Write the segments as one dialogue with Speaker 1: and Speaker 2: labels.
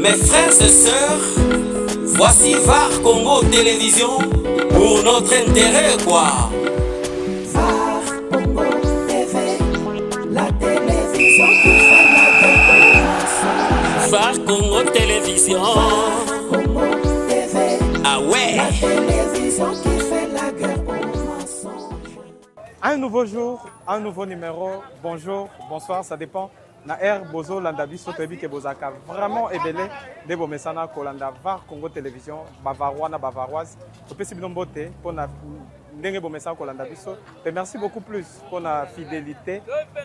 Speaker 1: Mes frères et sœurs, voici VAR Congo Télévision pour notre intérêt quoi.
Speaker 2: VAR Congo TV, la télévision qui fait la guerre au mensonge.
Speaker 1: VAR Congo Télévision.
Speaker 2: VAR Congo TV,
Speaker 1: Ah ouais.
Speaker 2: la télévision qui fait la guerre au mensonge.
Speaker 3: Un nouveau jour, un nouveau numéro. Bonjour, bonsoir, ça dépend. Na air bozo landa biso toyebi ke bozaka vraiment ebele nde bomesana kolanda VAR Congo Télévision bavarois na bavaroise topesi bino mbote mpona ndenge bomesana kolanda biso pe merci beaucoup plus mpona fidélité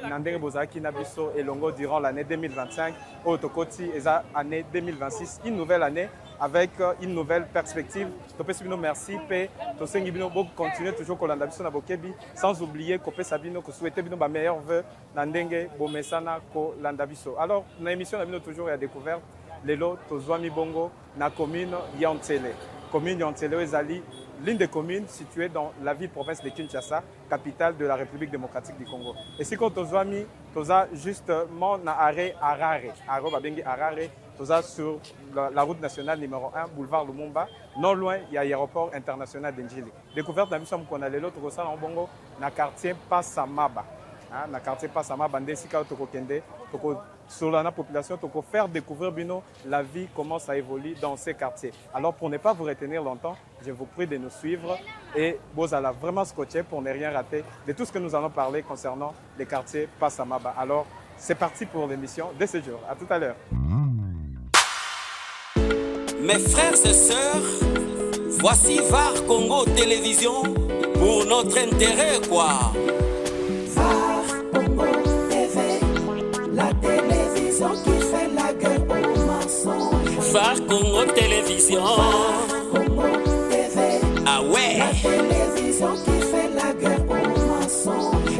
Speaker 3: na ndenge bozalaki na biso elongo durant l'année 2025 oyo tokoti eza année 2026 une nouvelle année avec une nouvelle perspective. Topesi bino merci pe tosengi bino bo continuer toujours kolanda biso na bokebi sans oublier kopesa bino ko souhaiter bino ba meilleurs vœux na ndenge bomesana kolanda biso. Alors na émission na bino toujours ya découverte lelo tozwami bongo na commune Yantsele. Commune Yantsele ezali l'une des communes situées dans la ville-province de Kinshasa, capitale de la République démocratique du Congo. Et si quand tozwami toza justement na arrêt Harare, Aro babengi Harare. Sur la route nationale numéro 1, boulevard Lumumba, non loin, il y a l'aéroport international d'Njili. Découverte la mission qu'on a l'élo, tout ça en bongo, dans le quartier Passamaba. Dans le quartier Passamaba, sur la population, pour faire découvrir bino, la vie, comment ça évolue dans ces quartiers. Alors, pour ne pas vous retenir longtemps, je vous prie de nous suivre et vous allez vraiment scotcher pour ne rien rater de tout ce que nous allons parler concernant les quartiers Passamaba. Alors, c'est parti pour l'émission de ce jour. À tout à l'heure.
Speaker 1: Mes frères et sœurs, voici VAR Congo Télévision pour notre intérêt quoi.
Speaker 2: VAR Congo TV, la télévision qui fait la guerre au mensonge.
Speaker 1: VAR Congo Télévision.
Speaker 2: VAR Congo TV,
Speaker 1: Ah ouais.
Speaker 2: la télévision qui fait la guerre au mensonge.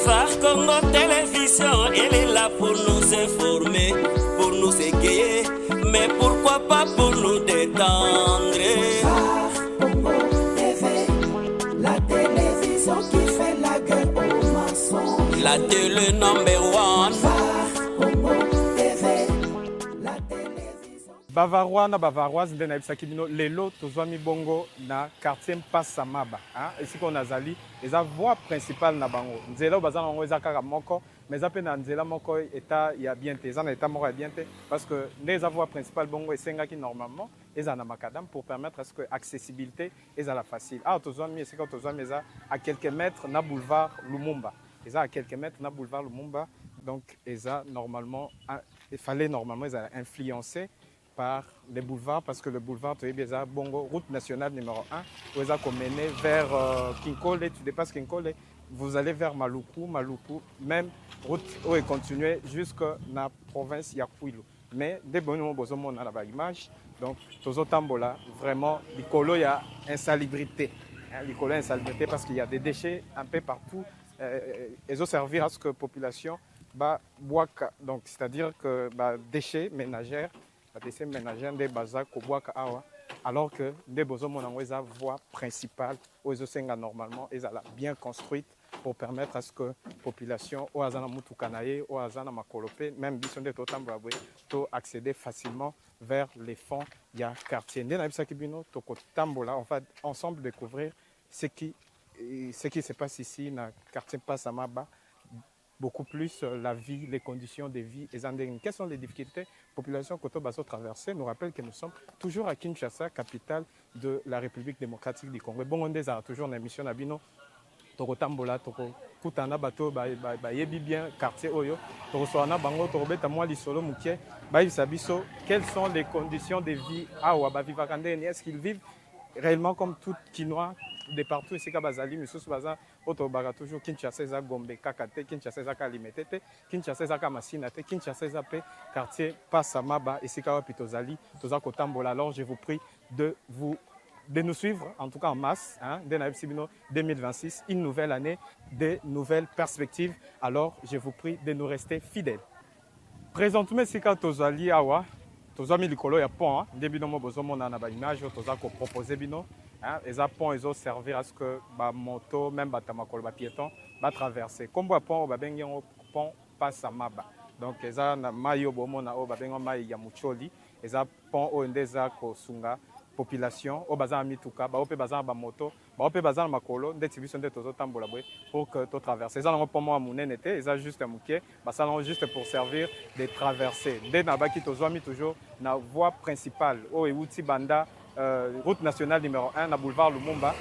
Speaker 1: VAR Congo Télévision, elle est là pour nous informer, pour nous égayer, mais pourquoi pas pour nous détendre.
Speaker 2: VAR Congo TV, la télévision qui fait la guerre au mensonge.
Speaker 1: La télé number one.
Speaker 2: VAR Congo TV, la télévision.
Speaker 3: Bavarois na bavaroise nde nayebisaki bino lelo tozwami bongo na quartier Passamaba esika oyo nazali eza voie principale na bango nzela oyo baza na yango eza kaka moko mais eza mpe na nzela moko eta ya bien te eza na eta moko ya bien te parce que nde eza voie principale bongo esengaki normalement eza na makadam pour permettre à ce que accessibilité ezala facile awa tozwami esika tozwami eza à quelques mètres na boulevard Lumumba eza à quelques mètres na boulevard Lumumba donc eza normalement il fallait normalement ezala influencé par les boulevards, parce que le boulevard, tu es bongo, route nationale numéro 1, vous avez mené vers Kinkole, tu dépasses Kinkole, vous allez vers Maluku, même route où est continuée jusqu'à la province Yakouilou. Mais dès que vous avez la image, donc, tout tambola, vraiment, l'icolo, il y a insalubrité. L'icolo, il y a insalubrité parce qu'il y a des déchets un peu partout. Ils ont servi à ce que la population boit, donc c'est-à-dire que déchets ménagères, déchets ménagères des bazar kobwaka awa alors que des bozomona eza voie principale aux osenga normalement ezala bien construite pour permettre à ce que population o azana mutuka naye o azana makolope même biso nde totambola boye to accéder facilement vers les fonds ya quartier nde na bisaki bino to kotambola on va ensemble découvrir ce qui se passe ici na quartier Passamaba beaucoup plus la vie, les conditions de vie et endings. Quelles sont les difficultés population Koto Basso traversée nous rappelle que nous sommes toujours à Kinshasa, capitale de la République démocratique du Congo. Bon, on est toujours en émission Nabino, Toko Tambola, Toko Kutana Bato, Yebi bien quartier Oyo, Toko Soana Bango, Toko Beta Moi Lisolo Mouké, Baï Sabiso. Quelles sont les conditions de vie à Ouaba Vivakande? Est-ce qu'ils vivent réellement comme tout Kinois de partout ici Bazali Misusu Baza Otobara toujours Kinshasa za Gombe Kakate Kinshasa za Kalimetete Kinshasa za Kamasinate Kinshasa za pe quartier Passamaba ici Pitozali Toza Kotambola. Alors je vous prie de nous suivre en tout cas en masse de Naïb Sibino 2026 une nouvelle année de nouvelles perspectives. Alors je vous prie de nous rester fidèles. Présentement ici Tozali awa tozami likolo ya pont ndebi no bozo mona na ba image toza ko proposer bino les ponts ils ont servi à ce que ba moto même batamakolo ba piéton ba traverser comme ba pont ba bengi pont Passamaba donc eza na mai oyo bomona oyo babenga mai ya mucholi eza pont oyo nde eza kosunga population oyo baza na mituka bao mpe baza na bamoto bao mpe baza na makolo ndeti biso nde tozotambola boye pour que totraverse eza nango pont moko ya monene te eza juste moke basala nango juste pour servir de traverser nde na baki tozwami toujours na voie principale oyo euti banda route nationale numéro 1 na boulevard Lumumba,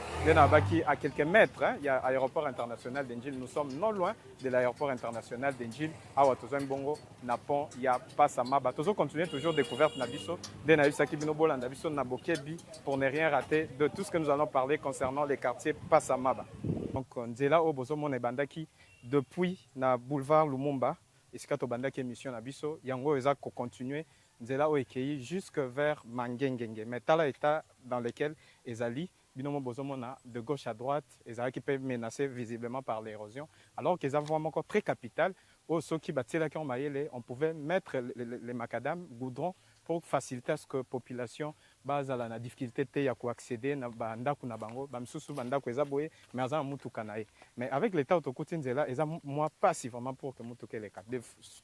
Speaker 3: à quelques mètres, il y a l'aéroport international d'Enjil. Nous sommes non loin de l'aéroport international d'Enjil. À Watozouan Bongo, Napon, il y a Passamaba. Toujours continuer, toujours découverte Nabiso, de Naïsaki Binobola, Nabiso, Nabokebi, pour ne rien rater de tout ce que nous allons parler concernant les quartiers Passamaba. Donc, on est là au Bozomon et Bandaki, depuis na boulevard Lumumba, et c'est quand on Bandaki émission Nabiso, Yango Eza ko continuer. Nzela Oekei jusque vers Mangengenge. Mais dans l'état dans lequel Ezali, binomo bozomona de gauche à droite, Ezali qui peut menacer visiblement par l'érosion. Alors qu'ils avaient vraiment encore très capital, au Soki Batilaki en Mayele, on pouvait mettre les macadam, goudron, pour faciliter à ce que la population base à la difficulté de accéder à bandaku na bango, bamsusu bandaku ezaboye, mais azan mutuka nae. Mais avec l'état autocoutine Nzela, eza moi pas si vraiment pour que mutuke les cas.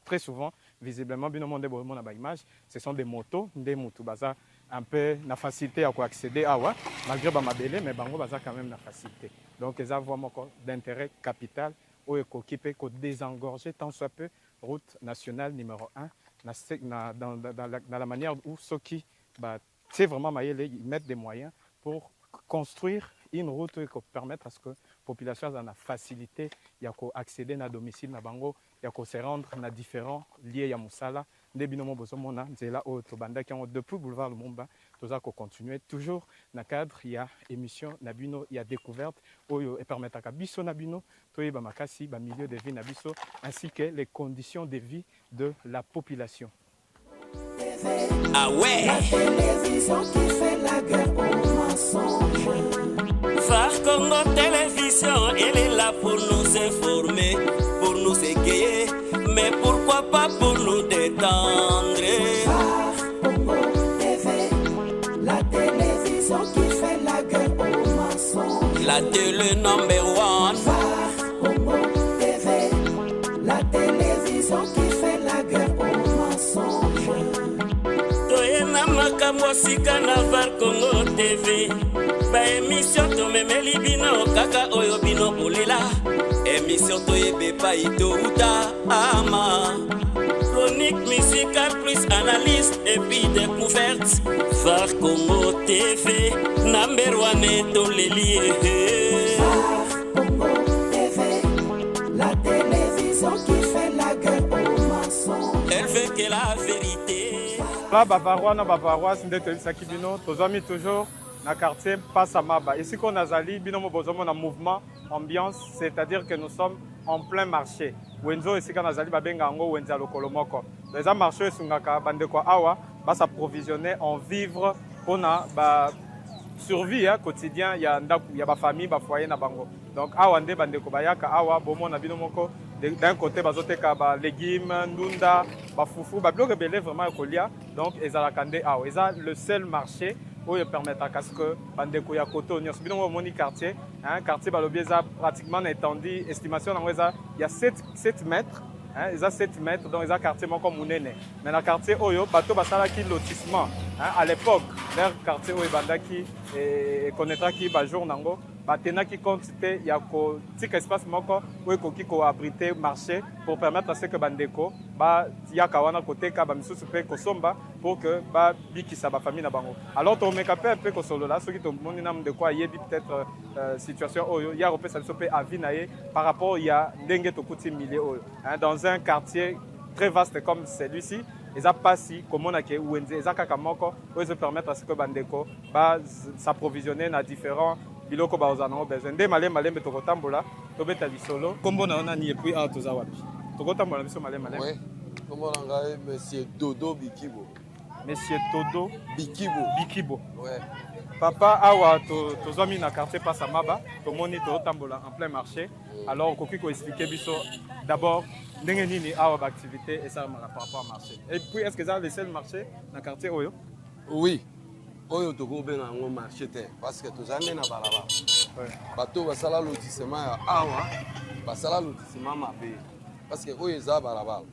Speaker 3: Très souvent, visiblement, binomo de bomo na ba image, ce sont des motos, des mutu baza un peu la facilité à accéder à wa, malgré bamabele, mais bango baza quand même la facilité. Donc eza vraiment d'intérêt capital au éco-équipé ko désengorger tant soit peu route nationale numéro 1 dans la manière où ceux qui c'est vraiment maïle, ils mettent des moyens pour construire une route qui permettre à ce que la population ait la facilité de accéder à domicile na bango, de se rendre à différents lieux à Moussala. Depuis le boulevard Lumumba, nous allons continuer toujours dans le cadre, il y a émission, il y a découverte, et permettre à Biso Nabino, le milieu de vie Nabiso, ainsi que les conditions de vie de la population.
Speaker 1: Ah ouais,
Speaker 2: la télévision qui fait la guerre aux mensonges.
Speaker 1: Phare Congo Télévision, elle est là pour nous informer, pour nous égayer, mais pourquoi pas pour nous détendre.
Speaker 2: Phare Congo TV, la télévision qui fait la guerre aux mensonges.
Speaker 1: La télé number one.
Speaker 2: Phare Congo TV, la télévision qui fait la guerre aux mensonges.
Speaker 1: Toyena makambo sika na Phare Congo TV. Ba émission to memeli bino kaka oyo bino bolela. Émission to yebe pa ito uta ama. Chronique musicale plus analyse et puis découverte. Phare Congo TV, number one et tous les lieux.
Speaker 2: Phare Congo TV, la télévision qui fait la guerre aux mensonges.
Speaker 1: Elle veut que la vérité.
Speaker 3: Là, Bavarois, Sakibino, Tozami toujours dans le quartier Passamaba. Ici qu'on a Zali, Binomo Bozomo, dans mouvement, ambiance, c'est-à-dire que nous sommes en plein marché. Wenzo, ici qu'on a Zali, Babengango, Wenza Lokolomoko. Les marchés sont Bandeko Awa, va s'approvisionner en vivres pour la survie quotidien. Il y a des familles, des foyers, na bango. Donc, Awa, Nde Bandeko Bayaka, Awa, Bomo, Nabinomoko. D'un côté, bazoteka ba légumes, ndunda, ba foufou, ba bloc rebelle vraiment kolia. Donc, ezalakande awa. Eza le seul marché où il permet à ce que bandeko ya koto nyos bino moni quartier, quartier balobi eza pratiquement étendu, estimation il y a 7 mètres. Ils ont 7 mètres, donc ils ont quartier mon comme Mounene. Mais dans le quartier Oyo, bateau basala qui lotissement. À l'époque, leur quartier Oyo bandaki et connaîtra qui ba jour nango, batena qui quantité il y a ko petit espace moko où qui ko abriter marché pour permettre à ce que bandeko ba ya kawana côté ka ba misusu pe ko somba pour que ba bikisa ba famille na bango. Alors to mekape un peu ko solo là, ceux qui to moni nam de quoi yebi peut-être situation Oyo, ya repé ça pe avinaye par rapport il y a ndenge to kuti milieu Oyo. Dans un quartier très vaste comme celui-ci, ils ont passé comme on a que Wenze, ils ont kakamoko, ils permettent à ce que bandeko va s'approvisionner dans différents biloko ba ozana besoin. Ndé malé mais to kotambola, to beta lisolo. Kombo na ona ni et puis a to zawapi. To kotambola biso malé.
Speaker 4: Oui. Kombo na ngai monsieur Dodo Bikibo.
Speaker 3: Monsieur Dodo Bikibo.
Speaker 4: Ouais.
Speaker 3: Papa awa to zami na quartier Passamaba, to moni to tambola en plein marché. Alors koki ko expliquer biso d'abord ndenge nini awa ba activité et ça par rapport au marché. Et puis est-ce que ça le seul marché dans quartier Oyo?
Speaker 4: Oui. Oyo to go benga ngo marché te parce que to zane na balaba. Ouais. Bato basala lotissement ya awa, basala lotissement mabe. Parce que oyo za balaba.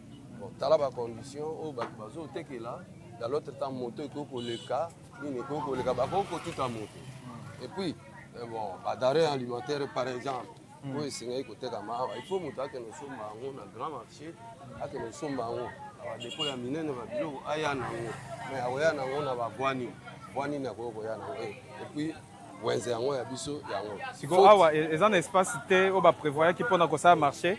Speaker 4: bon tala ba condition o ba bazo tekela dans l'autre temps moto ekoko leka nini ekoko leka ba koko tout à moto et puis bon ba denrées alimentaires par exemple oui singa ikoteka mawa il faut moto akene somba ngo na grand marché akene somba ngo ba dépôt ya minene ba bilo aya na ngo mais akoya na ngo na ba bwani na koko ya na ngo et puis wenze yango ya biso yango
Speaker 3: siko awa eza na espace te o ba prévoyaki mpona kosala marché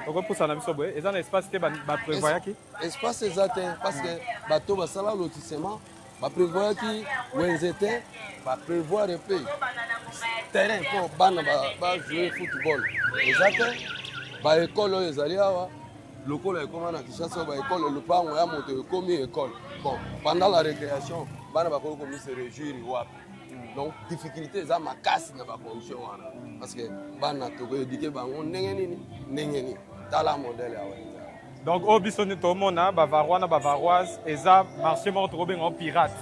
Speaker 3: okopusa na biso boye eza na espace te ba prévoyaki
Speaker 4: espace eza te parce que bato basala lotissement ba prévoyaki wenze te ba prévoir pe terrain mpo bana ba jouer football eza te ba école oyo ezali awa lokola ekoma na Kinshasa ba école lopango ya moto ekomi école bon pendant la récréation bana bakoki komi se réjouir wapi donc difficulté eza makasi na bacondition wana parce que bana tokoyedike bango ndenge nini tala modèle ya wenze
Speaker 3: donc oyo biso nde tomona bavarois na bavaroise eza marché moko tokobenga pirate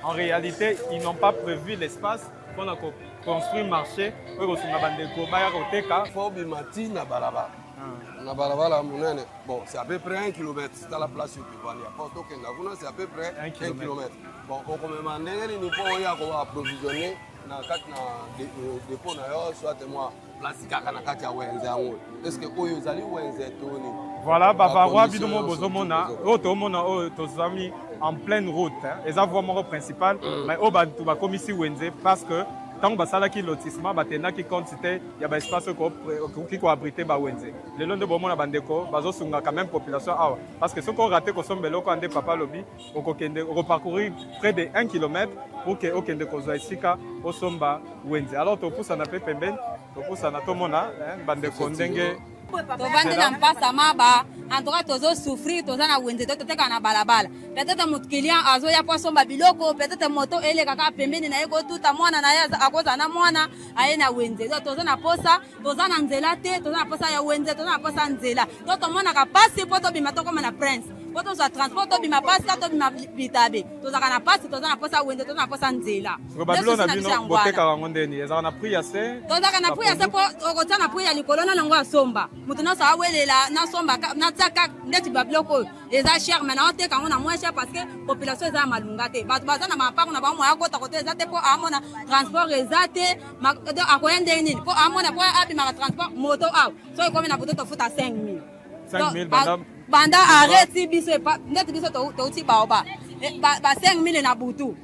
Speaker 3: en réalité ils n'ont pas prévu l'espace mpona construire marché oyo kosunga bandeko baya koteka
Speaker 4: fo obima ti na balabala na balabala monene bon c'est à peu près 1 km c'est à la place oyo tobandi ya porte okenda kuna c'est à peu près 1 km bon okomema ndenge nini mpo oya koapprovisionner na kati na dépôt na yo soit moi place kaka na kati ya wenze yango est ce que oyo ezali wenze toni
Speaker 3: voilà bavarois bino mo bozomona oyo tomona oyo tozami en pleine route eza voie moko principale mais oyo bato bakomisi wenze parce que ntango basalaki lotissement batendaki quantité ya baespace okoki koabrite bawenze lelo nde bomona bandeko bazosunga quand même population awa parce que soki orate kosomba eloko ande papa alobi okoparcourir près de 1 km pour ke okende kozwa esika osomba wenze alors topusana mpe pembeni topusana tomona bandeko ndenge
Speaker 5: tovandi na mpasa maba antoka tozosouffrir toza na wenze to toteka na balabala peut-être moto client azoya po asomba biloko peut-être moto eleka kaka pembeni na ye kotuta mwana na ye akoza na mwana aye na wenze to toza na posa toza na nzela te toza na posa ya wenze toza na posa nzela to tomonaka pasi po tobima tokoma na prince po tozwa transport tobima pasi ka tobima bitabe tozaka na pasi toza na posa wenze toza na posa nzela
Speaker 3: babilo na bino botekaka ngo ndeni ezaka na prix ya se
Speaker 5: tozaka na prix ya se po okotia na prix ya likolo na longo asomba moto nyonso awelela nasomba natiaka ndeti babiloko oyo eza cher mai naoteka yango na moins cher parce que population eza ya malunga te bato baza na mapango na bango akota kote eza te mpo amona transport eza te akoya ndenge nini mpo amona mpo abimaka transport moto awa so ekomi na buto tofuta 5000 banda arrêti biso ndeti biso touti baoba ba 5000 na butu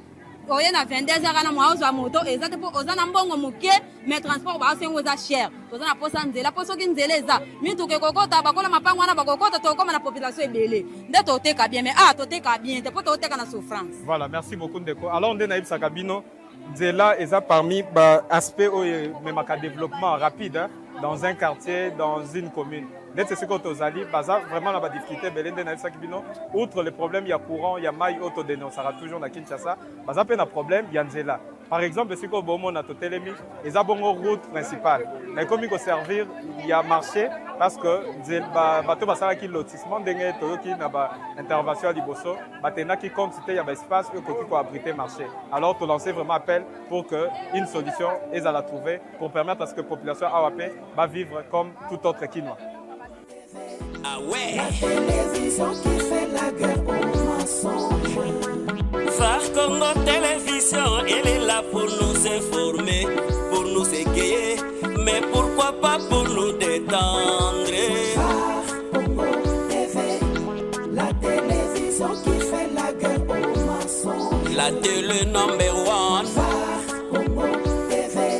Speaker 5: oye na 22 heures na mwa ozwa moto eza te mpo oza na mbongo moke mais transport baasengo eza cher toza na posa nzela mpo soki nzela eza mituka ekokota bakola mapango wana bakokota tokoma na population ebele nde toteka bien mais toteka bien te mpo toteka na souffrance.
Speaker 3: Voilà, merci beaucoup ndeko. Alors nde nayebisaka bino nzela eza parmi baaspect oyo ememaka développement rapide dans un quartier, dans une commune. Neti siko tozali baza vraiment na ba difficulté belende na bisaki bino outre les problèmes il y a courant il y a maille auto dénoncera toujours na Kinshasa baza pe na problème il y a nzela par exemple siko bomo na totelemi eza bongo route principale na komi ko servir il y a marché parce que bato basalaki lotissement ndenge toyoki na ba intervention liboso batenaki quantité ya ba espace que koki ko abriter marché alors to lancer vraiment appel pour que une solution est à la trouver pour permettre à ce que population AWP va vivre comme tout autre Kinois.
Speaker 1: Ah ouais.
Speaker 2: La télévision qui fait la guerre aux mensonges.
Speaker 1: Phare Congo Télévision, elle est là pour nous informer, pour nous égayer, mais pourquoi pas pour nous détendre.
Speaker 2: Phare Congo TV, la télévision qui fait la guerre aux mensonges.
Speaker 1: La télé number one.
Speaker 2: Phare Congo TV,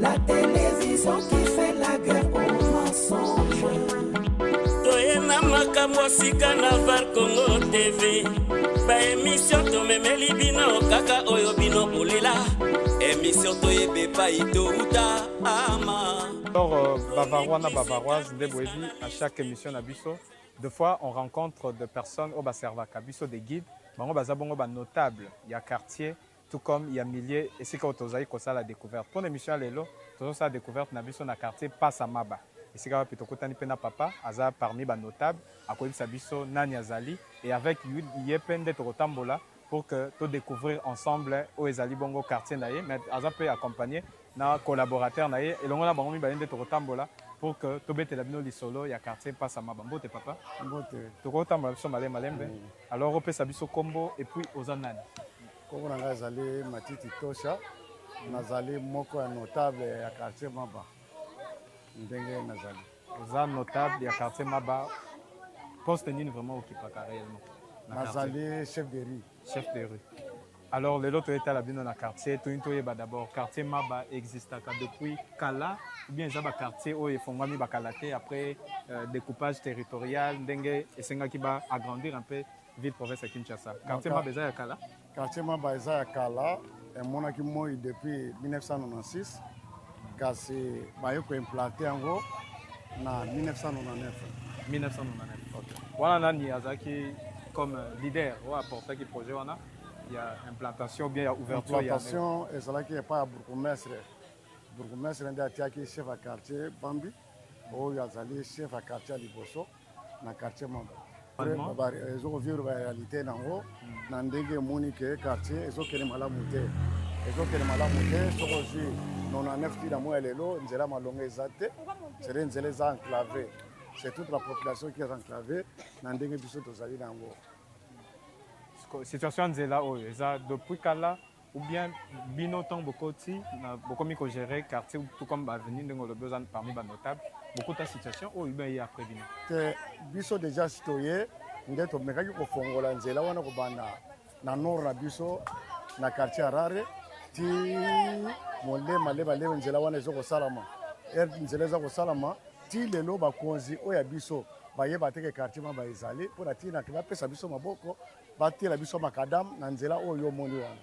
Speaker 2: la télévision qui fait la guerre aux mensonges.
Speaker 1: Toyena makambo sika na Phare Congo TV. Ba émission tomemeli bino kaka oyo bino bolela. Émission toyebe pa ito uta ama.
Speaker 3: Alors bavarois na bavaroise nde boyebi à chaque émission na biso deux fois on rencontre des personnes au baservaka biso des guides bango baza bongo ba notable ya quartier tout comme il y a milliers et c'est quand tozali kosa la découverte pour l'émission lelo tozo sa découverte na biso na quartier Passamaba. Ici, Pitokotani Pena Papa, Aza parmi les notables, à côté de Sabiso, Nani Azali, et avec Yepen de Torotambola pour que tout découvrir ensemble au Ezali Bongo quartier Naye, mais Aza peut accompagner nos collaborateurs Naye, et l'on a Bangomi Balin de Torotambola pour que tobetela bino lisolo ya quartier Passa Maba. Mbote papa.
Speaker 6: Mbote.
Speaker 3: Tokotambola biso malembe. Alors opesa biso kombo et puis oza nani?
Speaker 6: Kombo na ngai ezali Matiti Tosha. Nazali moko ya notable ya quartier Maba. Ndenge nazali.
Speaker 3: Oza notable ya quartier Maba. Poste nini vraiment okipaka réellement?
Speaker 6: Nazali chef de rue.
Speaker 3: Chef de rue. Alors, les autres états dans le quartier, tout d'abord, quartier Maba existe depuis Kala, ou bien il y a un quartier où ils font après découpage territorial, dengue et c'est qui va agrandir un peu ville province à Kinshasa. Quartier Maba est à Kala.
Speaker 6: Quartier Maba est à Kala et mon qui moi depuis 1996, car c'est implanté en gros en 1999.
Speaker 3: 1999. Ok. Voilà nani azaki comme leader ou apporter qui projet on a. Il y a implantation ou bien il y a ouverture.
Speaker 6: Implantation, et c'est là qu'il n'y a pas bourgmestre. Bourgmestre est chef à quartier Bambi, ou il y a chef à quartier Liboso, dans le quartier Mamba. Ils ont vu la réalité dans haut, dans le Monique quartier, ils ont qu'elle est malade moutée. Ils ont qu'elle est malade moutée, ils ont aussi 99 qui dans moi et l'eau, ils ont malongé zate, c'est une zélé enclavée. C'est toute la population qui est enclavée, dans le Bissot aux alliés dans haut.
Speaker 3: Situation nzela oyo eza depuis kala ou bien bino temps bokoti na bokomi ko gérer quartier tout comme avenue ndenge le besoin parmi ba notable beaucoup ta situation oyo ben ya après bino
Speaker 6: te biso déjà citoyen ndeto mekaki ko fongola nzela wana ko banda na nord na biso na quartier Harare ti molema leba leba nzela wana ezoko salama nzela ezoko salama ti lelo bakonzi oya biso bayeba teke quartier Maba ezali pour la tina ki bapesa biso maboko batela biso makadam na nzela oyo moni wana.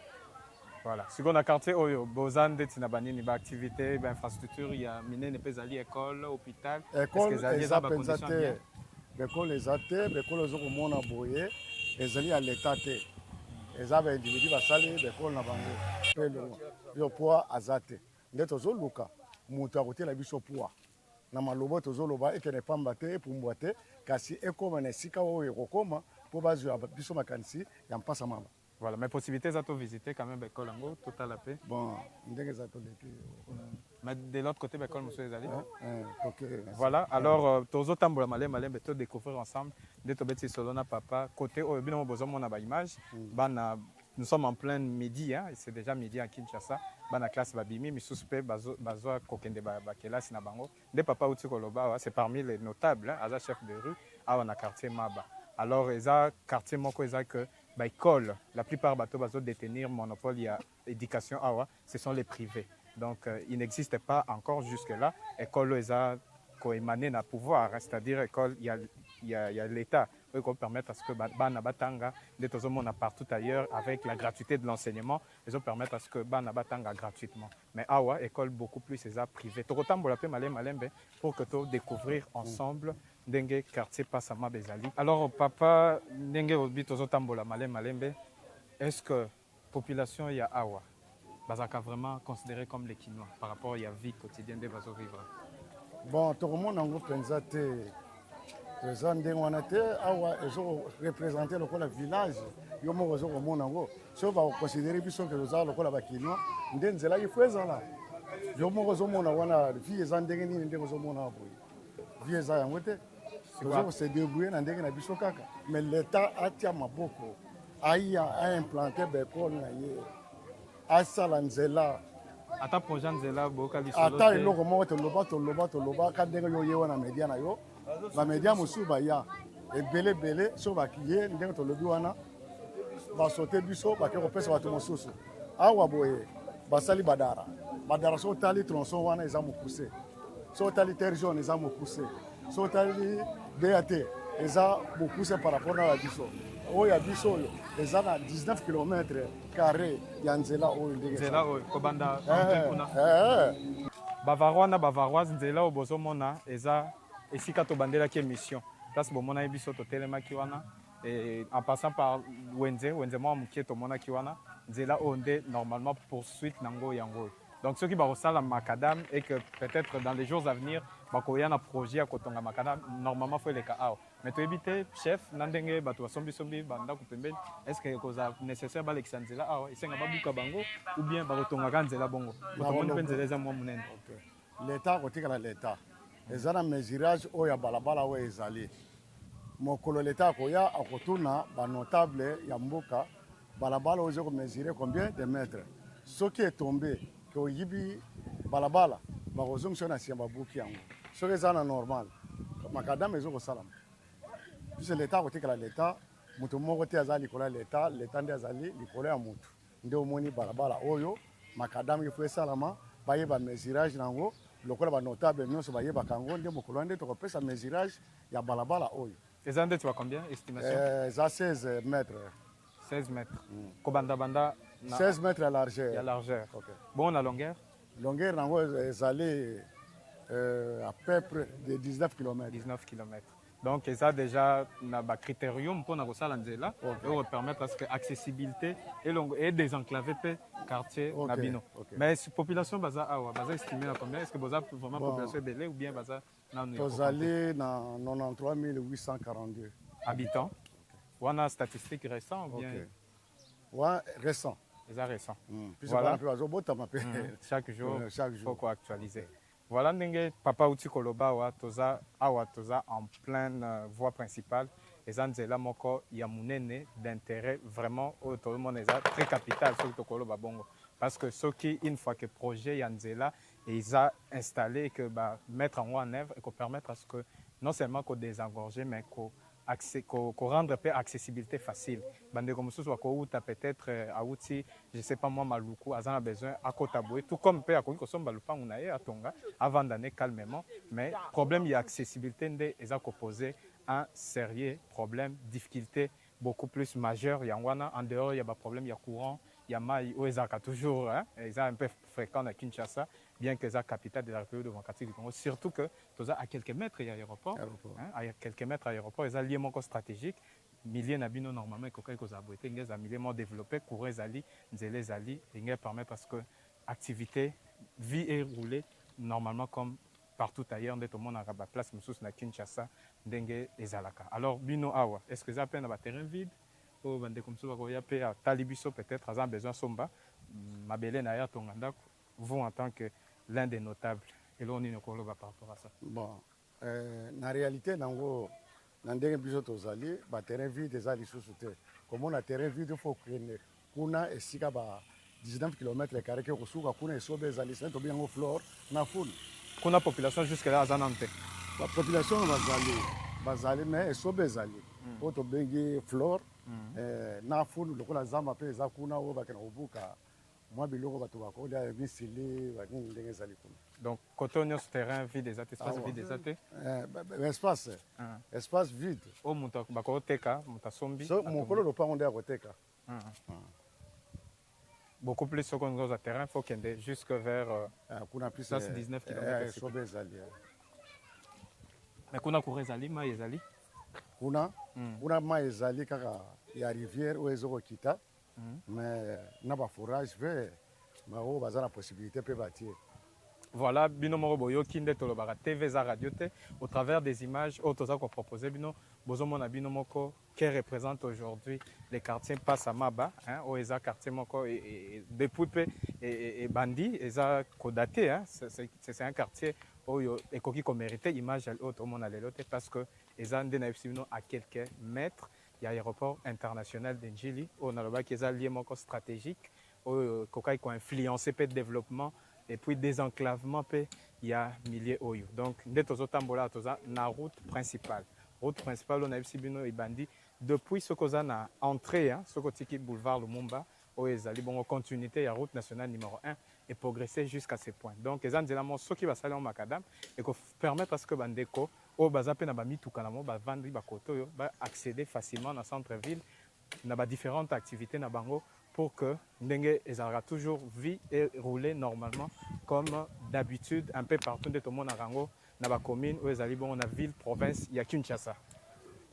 Speaker 3: Voilà, si on a quartier oyo bozan de tina banini ba activité ba infrastructure ya minene pezali école hôpital
Speaker 6: école eza pensate école ezate école ezoko mona boye ezali ya l'état te eza ba individu basali école na bango pelo yo poa azate ndeto zoluka mutu akotela biso poa na malobo tozoloba ekene pamba te epumbwa te kasi ekoma na esika oyo ekokoma po bazwa biso makanisi ya Passa Maba.
Speaker 3: Voilà, mes possibilités à visiter quand même l'école en tout à la paix.
Speaker 6: Bon, ndenge za to depuis.
Speaker 3: Mais de l'autre côté l'école monsieur les allés.
Speaker 6: OK.
Speaker 3: Voilà, alors tozo tambola malem beto découvrir ensemble de tobeti solona papa côté au bino bozo mona ba image bana nous sommes en plein midi hein, c'est déjà midi à Kinshasa. Bana classe babimi mi suspect bazo kokende ba kelasi na bango. De papa uti koloba c'est parmi les notables hein, aza chef de rue à na quartier Maba. Alors, il y a un quartier que l'école, la plupart des bateaux détenir monopole, il y a éducation, ce sont les privés. Donc, il n'existe pas encore jusque-là. L'école, il y a émané le pouvoir, c'est-à-dire l'école, il y a l'État qui permet à ce que Bana Batanga, partout ailleurs, avec la gratuité de l'enseignement, ils ont permis à ce que Bana Batanga gratuitement. Mais l'école beaucoup plus, c'est privé. Pour que tu découvrir ensemble Dengue quartier Passa Maba bezali. Alors papa Dengue obito zotambola malembe. Est-ce que population ya awa bazaka vraiment considéré comme les Kinois par rapport à la vie quotidienne de bazo vivre?
Speaker 6: Bon, tout le monde en pensa te présent ndenge wana te awa ezo représenter le village yo mo zo ko mona ngo so ba considérer biso que za lokola ba Kinois ndenzela ifweza la yo mo zo mona wana vie za ndenge nini ndenge zo mona boy vie za yango te on se débrouiller dans ndenge na biso kaka mais l'état atia maboko a implanté l'école na ye asala nzela
Speaker 3: ata projet nzela boka lisolo
Speaker 6: ata eloko moko toloba ka ndenge yo yewa na media na yo ba media mosusu baya ebele so bakiye ndenge tolobi wana basote biso bake kopesa bato mosusu awa boye basali badara so tali tronçon wana eza mokuse so tali terre jaune eza mokuse so tali BAT eza mokuse par rapport na biso oyo ya biso oyo eza na 19 km carré ya nzela oyo ndenge
Speaker 3: nzela oyo kobanda kuna bavarois na bavaroise nzela oyo bozomona eza esika tobandelaki émission place bomona biso totelemaki wana en passant par wenze mwa mokie tomonaki wana nzela oyo nde normalement poursuite nango yango. Donc ceux qui vont la macadam et que peut-être dans les jours à venir bakoya un projet à kotonga macadam normalement faut les cas. Mais tu éviter chef nandenge bato sombi banda kupembe est-ce que cause nécessaire ba l'exanzela et c'est ngaba buka bango ou bien ba kotonga kanzela bongo. Botomoni penzela za mwa munene.
Speaker 6: L'état kotika la l'état. eza na mesurage oyo ya balabala oyo ezali mokolo leta akoya akotuna banotable ya mboka balabala oyo eza komesure combien de mètres soki etombe ke oyibi balabala bakozongisa na nsima babuki yango soki eza na normal makadame ezokosalama puisque leta akotikala leta moto moko te aza likolo ya leta leta nde azali likolo ya motu nde omoni balabala oyo makadame ifo esalama bayeba mesurage nango lokola banotable nyonso bayebaka yango nde mokolo nde tokopesa mesurage ya balabala oyo
Speaker 3: eza ndeti ba combien estimation
Speaker 6: eza 16 mètres
Speaker 3: 16 mètres kobanda
Speaker 6: 16 mètres ya largeur
Speaker 3: ya largeur
Speaker 6: okay.
Speaker 3: Bon na longueur
Speaker 6: nango ezali à peu près de 19 km
Speaker 3: 19 km donc eza déjà na bacritérium mpona kosala nzela oyo permettre aske accessibilité et désenclaver mpe quartier na bino mais population baza awa baza estimé na combien est ce que boza vraiment population ebele ou bien baza nanu
Speaker 6: tozali na 93 842
Speaker 3: habitants wana statistique récent ou bien
Speaker 6: wa récent
Speaker 3: eza récent
Speaker 6: voilà
Speaker 3: chaque jour faut koactualiser. Voilà ndenge papa uti koloba awa toza en pleine voie principale eza nzela moko ya munene d'intérêt vraiment oyo tozomona eza très capital soki tokoloba bongo parce que soki une fois que projet ya nzela eza installé et que mettre en œuvre et permettre à ce que non seulement ko désengorger mais ko rendre peu accessibilité facile bandeko mosusu bakouta peut-être auti je sais pas moi maluku azana besoin akota boye tout comme pe akoki kosomba lupangu na ye atonga avant d'aller calmement mais problème ya accessibilité nde eza ko poser un sérieux problème difficulté beaucoup plus majeur yangwana en dehors ya ba problème ya courant ya mai o ezaka toujours eza un peu fréquent na Kinshasa bien que la capitale de la République démocratique du Congo, surtout que tu à quelques mètres de l'aéroport, à quelques mètres de l'aéroport, ils ont un lien stratégique, milliers d'habitants normalement, ils ont un millier développé, courir zali, nzele zali, ils permettent parce que activité, vie et rouler normalement comme partout ailleurs, tout le monde a la place, mais na Kinshasa, dengue et zalaka. Alors bino awa, est-ce que ça peine à terrain vide ou bande comme ça, il y a peut talibiso peut-être, ils ont besoin somba, ma belle na ya tonganda, vous en tant que l'un des notables et l'on est par rapport à ça. Bon,
Speaker 6: en réalité, dans le biso tozali, ba terrain vide des ali sous-souté. Comme on a terrain vide, il faut que kuna et sika ba 19 km carrés que kusuka kuna et sobe zali c'est to bien au flore na foule.
Speaker 3: Kuna population jusque là azanante.
Speaker 6: La population bazali mais et sobe zali. Auto bengi flore na foule lokola zamba pe za kuna o ba kana obuka. Moi, biloko bato bakolia misili banini ndenge ezali kuna. Donc
Speaker 3: côté nyonso terrain vide ezate espace vide ezate.
Speaker 6: Espace vide.
Speaker 3: O muta bakoteka muta sombi.
Speaker 6: So mokolo lopango nde akoteka.
Speaker 3: Beaucoup plus ce qu'on a terrain faut qu'il y jusque vers
Speaker 6: kuna plus
Speaker 3: 19 km.
Speaker 6: Sobe ezali.
Speaker 3: Mais kuna courez ezali mai ezali.
Speaker 6: Kuna mai ezali kaka ya rivière o ezoko kita. Mais na ba forage ve ma o bazana possibilité pe bâtir.
Speaker 3: Voilà bino moko boyoki nde tolobaka TV za radio te au travers des images autoza ko proposer bino bozomona bino moko qui représente aujourd'hui les quartiers Passamaba au eza quartier moko et depuis pe et bandi eza kodaté c'est un quartier oyo ekoki ko mériter image auto mona lelo te parce que eza nde na bino à quelques mètres. Il y a l'aéroport international d'Njili, on a le qui est un lien stratégique, qui a influencé le développement et puis désenclavement, il y a milliers d'oyo. Donc, dès que on a la route principale. Route principale, on a vu Bino et Bandi. Depuis ce qu'on a entré, ce côté boulevard Lumumba, on a continuité la route nationale numéro 1 et progresser jusqu'à ce point. Donc, les gens ce qui va salir en macadam et qu'on permettre à ce que Bandeko au bazape na bami tukanamo ba vendre ba koto ba accéder facilement dans centre-ville na ba différentes activités na bango pour que ndenge ezara toujours vie et rouler normalement comme d'habitude un peu partout de tout le monde na rango na ba commune où ezali bon na ville province ya Kinshasa.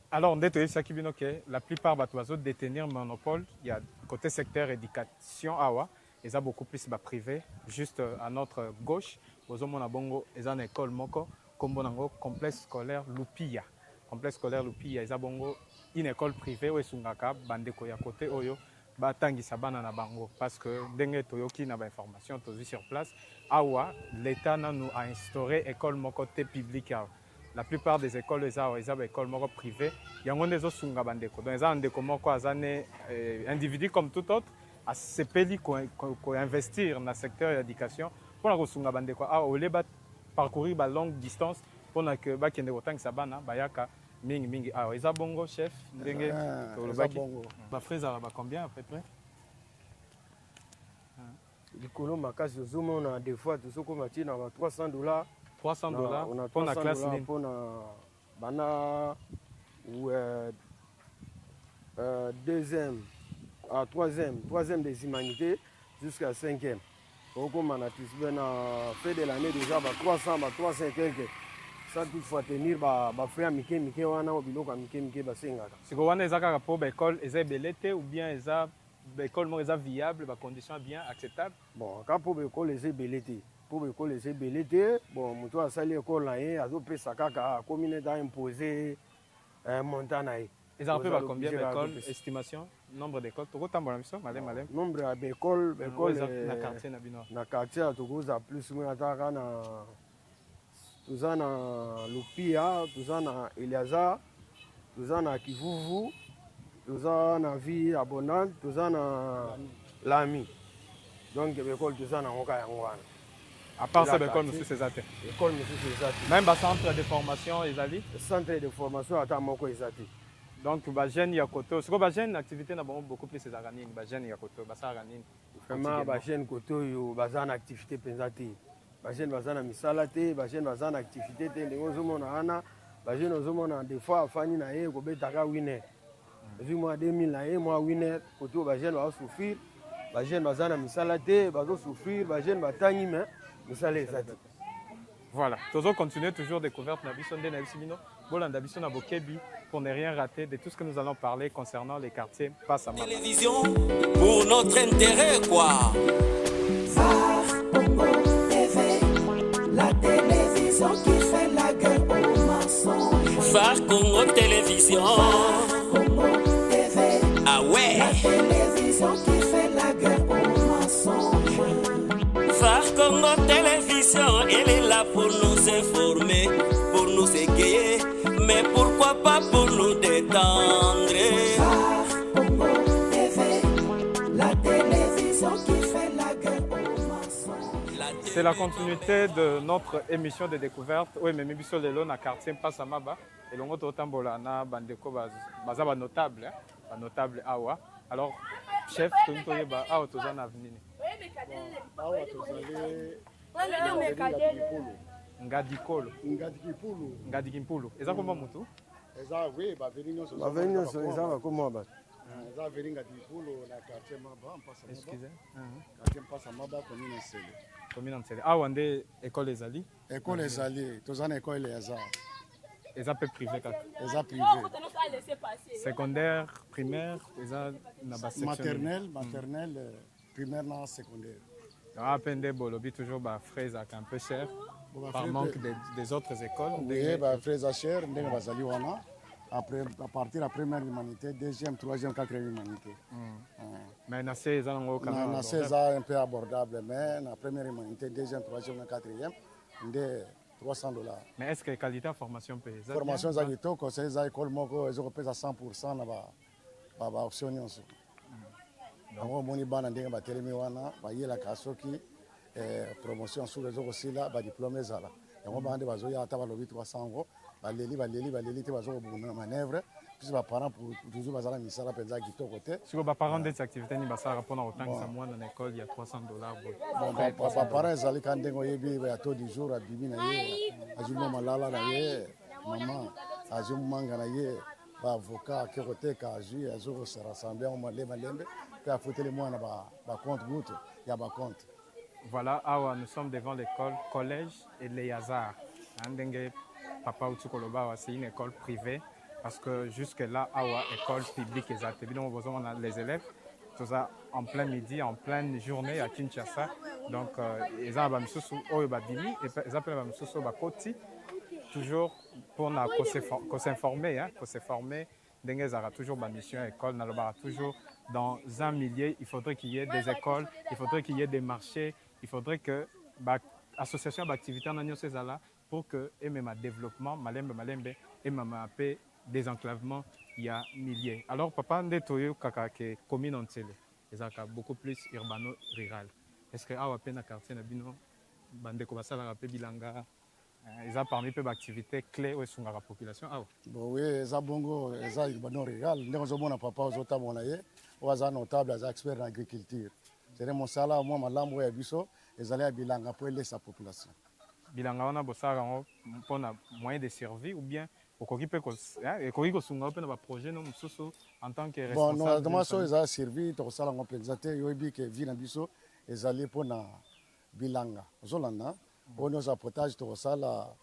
Speaker 3: Alors ndeto yebisaki bino que la plupart bato bazo détenir monopole, il y a côté secteur éducation awa eza beaucoup plus ba privé juste à notre gauche bozomona bongo eza na école moko Kombonango complexe scolaire Lupia. Complexe scolaire Lupia, ils ont une école privée où ils sont bandeko ya côté oyo batangisa bana na bango parce que ndenge toyoki na information tozwi sur place awa l'état nous a instauré école moko te publique awa. La plupart des écoles eza école moko privée yango nde ezosunga bandeko donc eza ndeko moko aza ne individu comme tout autre asepeli koinvestir na secteur ya éducation mpona kosunga bandeko awa ole parcourir ba longue distance mpona ke bakende kotangisa bana bayaka mingi awa eza bongo chef ndenge tolobaki bafrais ezala bacombien à peu près
Speaker 7: likolo makasi ozomona des fois tozokoma ntina ba $300
Speaker 3: $300 pour la classe nini
Speaker 7: pour bana ou troisième des humanités jusqu'à 5e. On a fait de l'année déjà 300, 300 quelques. Ça toutefois tenir frère Mike wana au biloko Mike basengaka.
Speaker 3: Siko wana ezaka pour école ezabelete ou bien eza école mo eza viable ba conditions bien acceptables.
Speaker 7: Bon, quand pour école ezabelete pour l'école les belete bon muto asali école là et azopesa kaka commune da imposer montana et
Speaker 3: ils ont fait combien d'écoles estimation nombre d'écoles to kotambola miso malem
Speaker 7: nombre d'écoles
Speaker 3: na quartier na bino
Speaker 7: na quartier tokoza plus moins ataka na tuzana Lupia tuzana Eliazar tuzana Kivuvu tuzana Vie Abondante tuzana Lami donc l'école tuzana ngoka yango wana.
Speaker 3: À part ça, l'école, monsieur Césate.
Speaker 7: L'école, monsieur Césate.
Speaker 3: Même le centre de formation, Ezali.
Speaker 7: Le centre de formation, à Moko Ezate.
Speaker 3: Donc, les jeunes, il y a Koto. C'est quoi, les jeunes, l'activité, n'a beaucoup plus de Zaganine. Les jeunes, il y a Koto.
Speaker 7: Vraiment, les jeunes, Koto, ils ont une activité Penzate. Les jeunes, ils ont une misalate. Les jeunes, ils ont une activité. Les jeunes, ils ont des fois, Fanny, ils ont un winner. Les jeunes, 2000, ils ont un winner. Koto, les jeunes, ils vont souffrir. Les jeunes, ils ont une misalate. Ils vont souffrir. Les jeunes, ils vont mais
Speaker 3: voilà, toujours continuer toujours découverte Nabiso de Nabisimino, Bolandabiso Nabokebi pour ne rien rater de tout ce que nous allons parler concernant les quartiers Pass Amaba.
Speaker 1: Télévision pour notre intérêt quoi.
Speaker 2: La télévision qui fait la gueule aux mensonges.
Speaker 1: Phare Congo Télévision.
Speaker 2: Congo TV.
Speaker 1: Ah ouais.
Speaker 2: La télévision qui fait la gueule aux mensonges.
Speaker 1: Phare Congo Télévision, elle est là pour nous informer, pour nous égayer, mais pourquoi pas pour nous détendre.
Speaker 2: Phare Congo TV, la télévision qui fait la gueule aux mensonges.
Speaker 3: C'est la continuité de notre émission de découverte. Oui, mais Mibiso Lelo na quartier Pass Amaba et l'on Tambola na bandeko bazaba notable, notable awa. Alors chef, tuntoye ba awa tozana avenir.
Speaker 6: awa tozali
Speaker 3: ngadi kimpulu eza komba mutu
Speaker 6: eza oui baveni nyonso
Speaker 7: eza bakoma bato
Speaker 6: eza veni ngadi kimpulu na quartier Maba
Speaker 3: excusez
Speaker 6: quartier Mpasa Maba
Speaker 3: commune Nsele awa nde école ezali
Speaker 6: école ezali toza na école
Speaker 3: eza pe privé kaka
Speaker 6: eza privé
Speaker 3: secondaire primaire eza na ba section
Speaker 6: maternelle primaire na secondaire.
Speaker 3: Apende Bolobi toujours ba fraise un peu cher par manque des autres écoles.
Speaker 6: Oui, ba fraise cher ndenge bazali wana après à partir de la première humanité, deuxième, troisième, quatrième humanité.
Speaker 3: Mais na c'est
Speaker 6: un peu abordable mais la première humanité, deuxième, troisième, quatrième, de $300.
Speaker 3: Mais est-ce que la qualité de formation peut être
Speaker 6: formation za kitoko c'est za école moko ezopesa 100% na ba option nyonso. Donc moni bana ndenge batelemi wana bayelaka soki promotion sur les okosila ba diplôme ezala. Yango bande bazoya ata balobi 300 baleli te bazokobuna manœuvre puis ba parents pour toujours bazala misala penza kitoko te.
Speaker 3: Si ba parents des activités ni basara pona otangisa mwana na école il y a $300.
Speaker 6: Bon ba parents ezali ka ndenge oyebi ya taux du jour abibi na ye azuma malala na ye maman azumanga na ye ba avocat qui roteka azu azoko se rassembler au malembe puis a foutre les mois na ba compte goutte ya ba compte.
Speaker 3: Voilà, awa nous sommes devant l'école collège et les Yazar. Ndenge papa Utukoloba c'est une école privée parce que jusque là awa école publique exacte. Évidemment on a les élèves tout ça en plein midi, en pleine journée à Kinshasa. Donc ils ont ba misusu oyo ba bimi et ils appellent ba misusu ba koti toujours pour s'informer hein, pour se former ndenge zara toujours ba mission école na loba toujours dans un milieu, il faudrait qu'il y ait des écoles, il faudrait qu'il y ait des marchés, il faudrait que l'association d'activité en agneau là pour que et même développement malembe et même désenclavement il y a milliers. Alors papa ndetoyo kaka ke commune entière, ils ont beaucoup plus urbano rural. Est-ce que awa pe na quartier na bino bande ko basala rapé bilanga ils ont parmi peu d'activités clés où sont la population ah
Speaker 6: bon oui eza bongo eza urbano rural ndenge ozomona papa ozotambola ye oyo aza notable aza expert en agriculture c'est mosala mwa malamu oyo ya biso ezali ya bilanga po elesa population
Speaker 3: bilanga wana bosala yango mpona moyen de survie ou bien okoki mpe ekoki kosunga mpe na baprojet no mosusu en tant que responsable
Speaker 6: bon normalement so eza survie tokosala yango mpenza te yoyebi ke vie na biso ezali mpona bilanga ozolanda oyo nyonso ya potage tokosala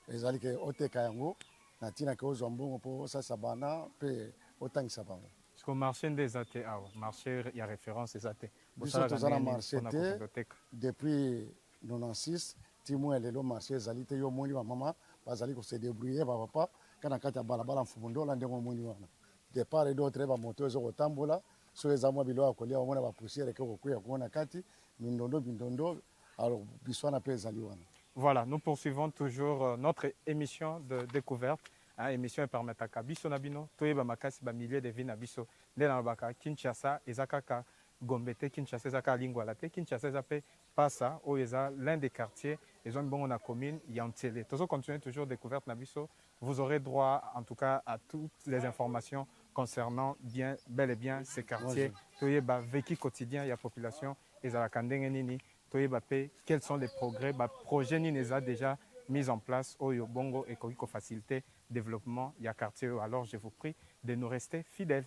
Speaker 6: ezali ke oteka yango na ntina ke ozwa mbongo mpo osalisa bana mpe otangisa bango
Speaker 3: parceque marché nde eza te awa marché ya référence eza te
Speaker 6: biso toza na marché te depuis 96 timo lelo marché ezali te yo omoni bamama bazali kose débrouiller bapapa kana kati ya balabala mfumu ndola ndenge omoni wana de part et d'autre bamoto ezokotambola so eza mwa biloko ya kolia omona bapoussière eke kokwea komona kati bindondo alors biso wana mpe ezali wana.
Speaker 3: Voilà, nous poursuivons toujours notre émission de découverte. Émission permetaka biso na bino toyeba makasi ba milliers de vies na biso nde na baka Kinshasa ezakaka Gombete Kinshasa ezaka lingwala te Kinshasa ezape passa o eza l'un des quartiers ils ont bon na commune Yantele. Toujours continuer toujours découverte na biso, vous aurez droit en tout cas à toutes les informations concernant bien bel et bien ces quartiers. Toyeba vécu quotidien ya population ezalaka ndenge nini toyeba pe quels sont les progrès ba projet nini eza déjà mis en place oyo bongo et ko faciliter développement ya quartier. Alors je vous prie de nous rester fidèles.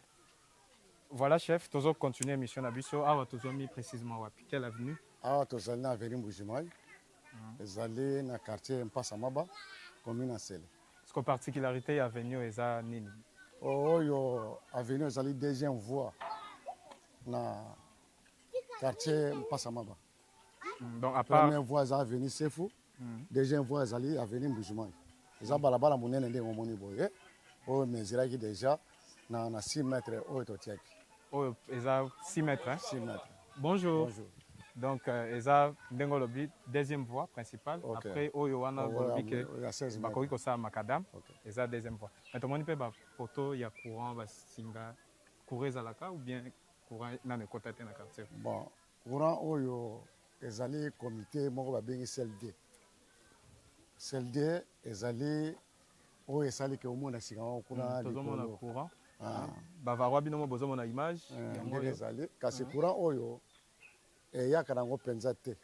Speaker 3: Voilà chef, toujours continuer mission na biso awa tozomi précisément wapi quelle avenue
Speaker 6: awa tozali na avenue Mbujimai ezali na quartier Mpasa Maba commune Nsele.
Speaker 3: Ce que particularité ya avenue eza nini
Speaker 6: oyo avenue ezali deuxième voie na quartier Mpasa Maba.
Speaker 3: Donc à part
Speaker 6: première voie eza avenue Sefu deuxième voie ezali avenue Mbujimai eza balabala monene ndenge omoni boye oyo meziraki déjà na 6 mètres oyo totiaki
Speaker 3: oyo eza 6 mètres hein?
Speaker 6: 6 mètres.
Speaker 3: Bonjour. Donc eza ndenge lobi deuxième voie principale après oyo wana lobi ke bakoki kosala makadam eza deuxième voie mais tomoni mpe bapoto ya courant basinga courant ezalaka ou bien courant nano ekota te na quartier
Speaker 6: bon courant oyo ezali comité moko babengi CLD ezali oyo esali ke omona singa wana kuna
Speaker 3: tozomona courant bavarwa bino mo bozomona image
Speaker 6: yango ezali kasi courant oyo eyaka nango mpenza te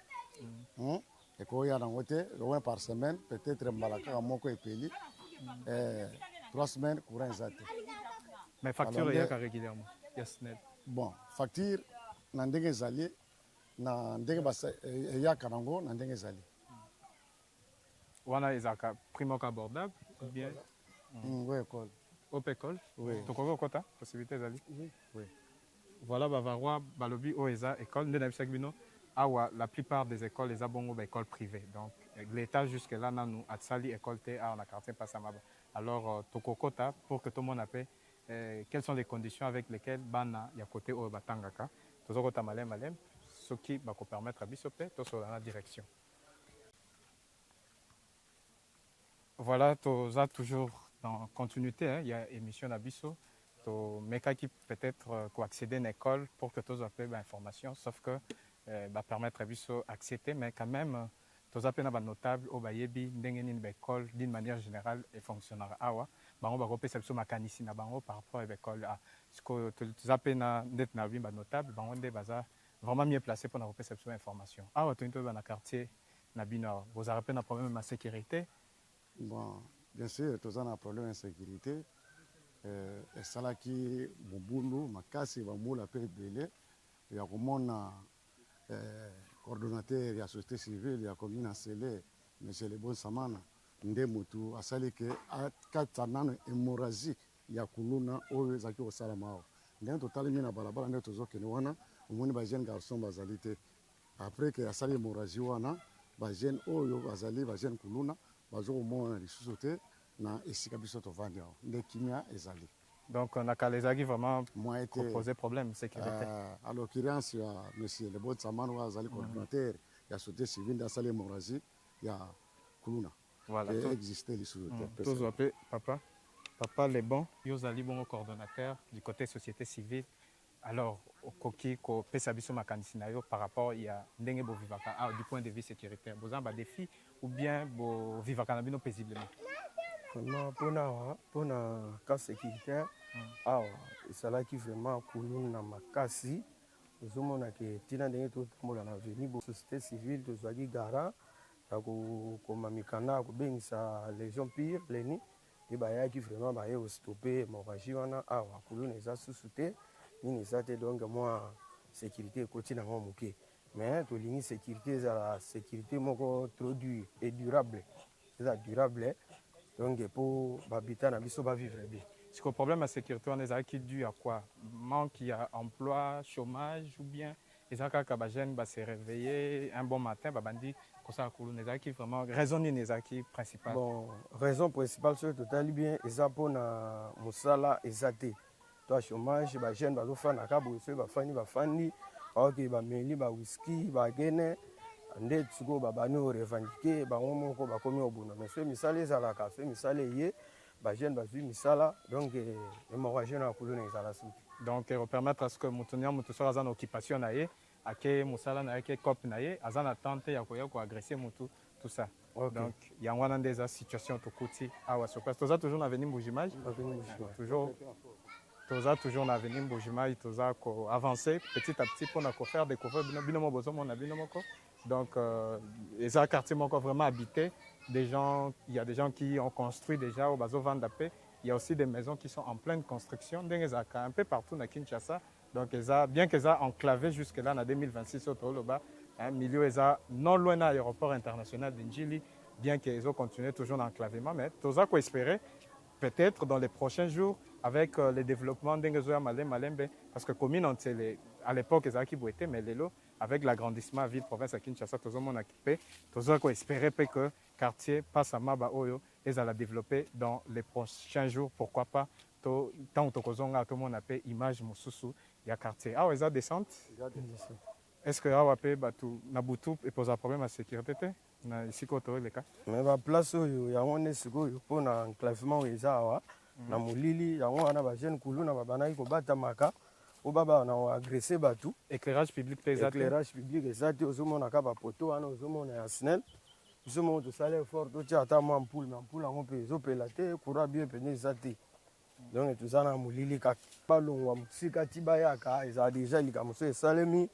Speaker 6: ekoya nango te loin par semaine peut-être mbala kaka moko epeli 3 semaines courant eza te
Speaker 3: mais facture eyaka régulièrement ya SNEL
Speaker 6: bon facture na ndenge ezali na ndenge eyaka nango na ndenge ezali
Speaker 3: wana ezalaka prix moko abordable ou bien
Speaker 6: oui école
Speaker 3: op école
Speaker 6: oui
Speaker 3: tokoki kokota possibilité ezali
Speaker 6: oui
Speaker 3: voilà bavarwa balobi oyo eza école nde nayebisaki bino awa la plupart des écoles eza bongo baécole privée donc l'état jusque là nanu asali école te awa na quartier Mpasa Maba alors tokokota pour que tout le monde appelle quelles sont les conditions avec lesquelles bana ya côté oyo batangaka tozokota malem soki bakopermettre biso mpe tosola na direction. Voilà, toza toujours dans continuité, il y a émission d'Abisso, qui peut-être accéder à une école pour que tous appellent l'information, sauf que permettre à Abisso accéder, mais quand même, tous appellent un notable au Bayebi, d'une école d'une manière générale et fonctionnera. Awa, on va repérer cette mécanisme par rapport à l'école. Ce que tous appellent d'être notable, on est vraiment mieux placé pour repérer cette information. Awa, tu es dans le quartier Nabino, vous avez un problème de sécurité.
Speaker 6: Bon, bien sûr, tous on a un problème d'insécurité. Et ça là qui bobulu, makasi, bamula pe belé. Il y a comme un coordonnateur de la société civile, il y a comme une Nsele, monsieur Lebon Samana, Ndemutu, a sali que à 4 ans hémorragie, il y a kuluna oyo zaki osalamao. Ndenge total mina balabala nde tozoke ni wana, omoni ba jeune garçon bazalité. Après que a sali hémorragie wana, ba jeune oyo bazali ba jeune kuluna. Bazomona lisusu te na esika biso tovandi awa nde kimia ezali.
Speaker 3: Donc, on a qu'à les agir vraiment poser problème sécurité.
Speaker 6: À l'occurrence, il y a M. Lebot Samanwa, le coordinateur, il y a société civile dans Salé Morazi, il y a Kuluna.
Speaker 3: Voilà.
Speaker 6: Qui existait les sous-terres.
Speaker 3: Tous appelés papa. Papa les bons, Yozali bon coordonnateur du côté société civile. Alors, au coquille, au Pesabiso Makanisinayo, par rapport, il y a Ndenge Bo Vivaka, du point de vue sécuritaire. Vous avez des défis ou bien Bo Vivaka Nabino paisiblement?
Speaker 7: Pour un cas sécuritaire, c'est là qui vraiment coulou na makasi. Nous avons que tina ndenge tout le monde a venu pour société civile, tout ça qui gara, comme Mikana, comme ben sa légion pire, l'ennemi. Et bah qui vraiment bah au stopper m'enrager wana coulou les a sous-souté, ni les a donc moi sécurité côté na mon mouké. Mais tout ligne sécurité la sécurité mon trop dur et durable. C'est ça durable. Donc pour habitant na biso ba vivre bien.
Speaker 3: Ce problème de sécurité on est qui dû à quoi? Manque il y a emploi, chômage ou bien les gens va se réveiller un bon matin bah bandi comme ça coulou les qui vraiment raison ni les qui principale.
Speaker 7: Bon, raison principale sur total bien pour na musala ezate. Toi chômage ba jeune ba zo na kabo so ba fani OK ba meli ba whisky ba gene ande tsuko ba bano revendiquer ba ngomoko ba komi obuna mais so misala ezala ka so misala ye ba jeune ba zui misala donc hémorragie na coulou na ezala suki.
Speaker 3: Donc permettre à ce que mutunia mutu soit en occupation naie ake musala na ake cop naie azan attente ya ko agresser mutu tout ça. Okay. Donc il y a une des situations to kuti awa sur place toza toujours na venir Mbujimai toujours na venir Mbujimai toza ko avancer petit à petit pour na ko faire découvrir binomo bozomo na binomoko. Donc les quartiers moko vraiment habité des gens, il y a des gens qui ont construit déjà au Bazo Vandapé. Il y a aussi des maisons qui sont en pleine construction, un peu partout à Kinshasa. Donc, bien qu'ils aient enclavé jusque-là en 2026 au Toloba, un milieu non loin de l'aéroport international d'Injili, bien qu'ils aient continué toujours l'enclavement. Mais tout ça qu'on espérait, peut-être dans les prochains jours, avec le développement d'Engezoya Malembe, parce que commune à l'époque, ils avaient été, mais avec l'agrandissement à ville-province à Kinshasa, tout le monde a équipé. Tout ça qu'on espérait que le quartier passe à Maba Oyo et ça la développer dans les prochains jours. Pourquoi pas, tant que tout le monde a fait image Moussousou, il y a quartier. Ah, ils ont descente. Est-ce que Awape Nabutu pose un problème à la sécurité? Ici, le cas.
Speaker 7: Mais la place où il y a un pour un enclavement, il y a na mulili, il y a un jeune koulou, na babana ko batamaka, au baba na agressé batou.
Speaker 3: Éclairage public,
Speaker 7: éclairage public, exact. Aux hommes on a kaba poto, aux hommes on a snell. Aux hommes on a salaire fort, tu as ta ampoule, on peut zopelaté, courant bien pené zati. Donc tout ça na mulili ka palon wa musika tibaya ka, ils a déjà les kamuso et salemi,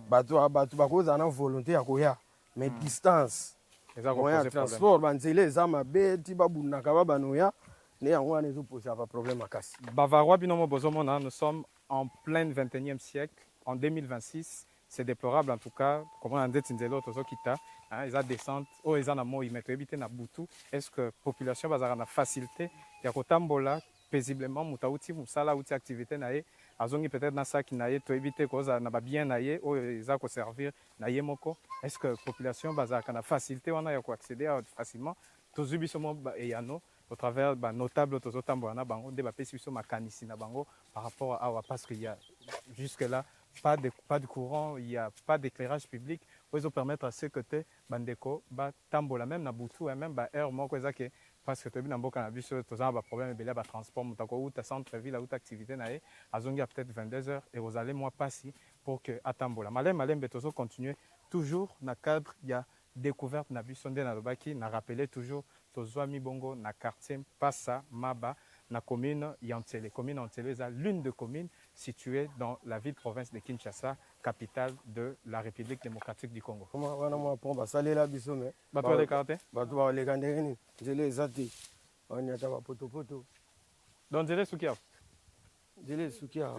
Speaker 7: batou bako zana volonté à koya, mais distance. Moyen transport, banzele zama be tibabu na kababa noya.
Speaker 3: Bavarois Binomo Bozomona, nous sommes en plein 21e siècle, en 2026. C'est déplorable en tout cas. Comment on dit Tinzelo, Tozo Kita, ils ont descente, ils ont un ils mettent éviter na Boutou. Est-ce que la population va avoir une facilité? Il y a Kotambola, paisiblement, Moutaouti, Moussala, outil activité naïe, Azongi peut-être dans ça qui naïe, to éviter que ça n'a pas bien naïe, ils ont servir naïe moko. Est-ce que la population va avoir une facilité, on a accéder facilement? Tous Ubisomo et Yano. Au travers notable par rapport à parce qu'il y a jusque-là pas de courant, il n'y a pas d'éclairage public. Ils ont permettre à ce côté bandeko tambola même na butu et même air moko ezake parce que tu as un cannabis tu as un problème de transport mutako ou ta centre ville ou ta activité nae azongi peut-être 22h et vous allez moi passer pour que atambola malem betozo continuer toujours na cadre il y a découverte na bisonde na lobaki na rappeler toujours Tozwa Mibongo na quartier Passa Maba na commune Yantele. Commune Yantele est l'une des communes situées dans la ville-province de Kinshasa, capitale de la République démocratique du Congo.
Speaker 7: Comment on va saler la bisome?
Speaker 3: Bato les cartes?
Speaker 7: Bato les gandérini. Je les zati. On y a ta poto.
Speaker 3: Donc je les soukia.
Speaker 7: Je les soukia.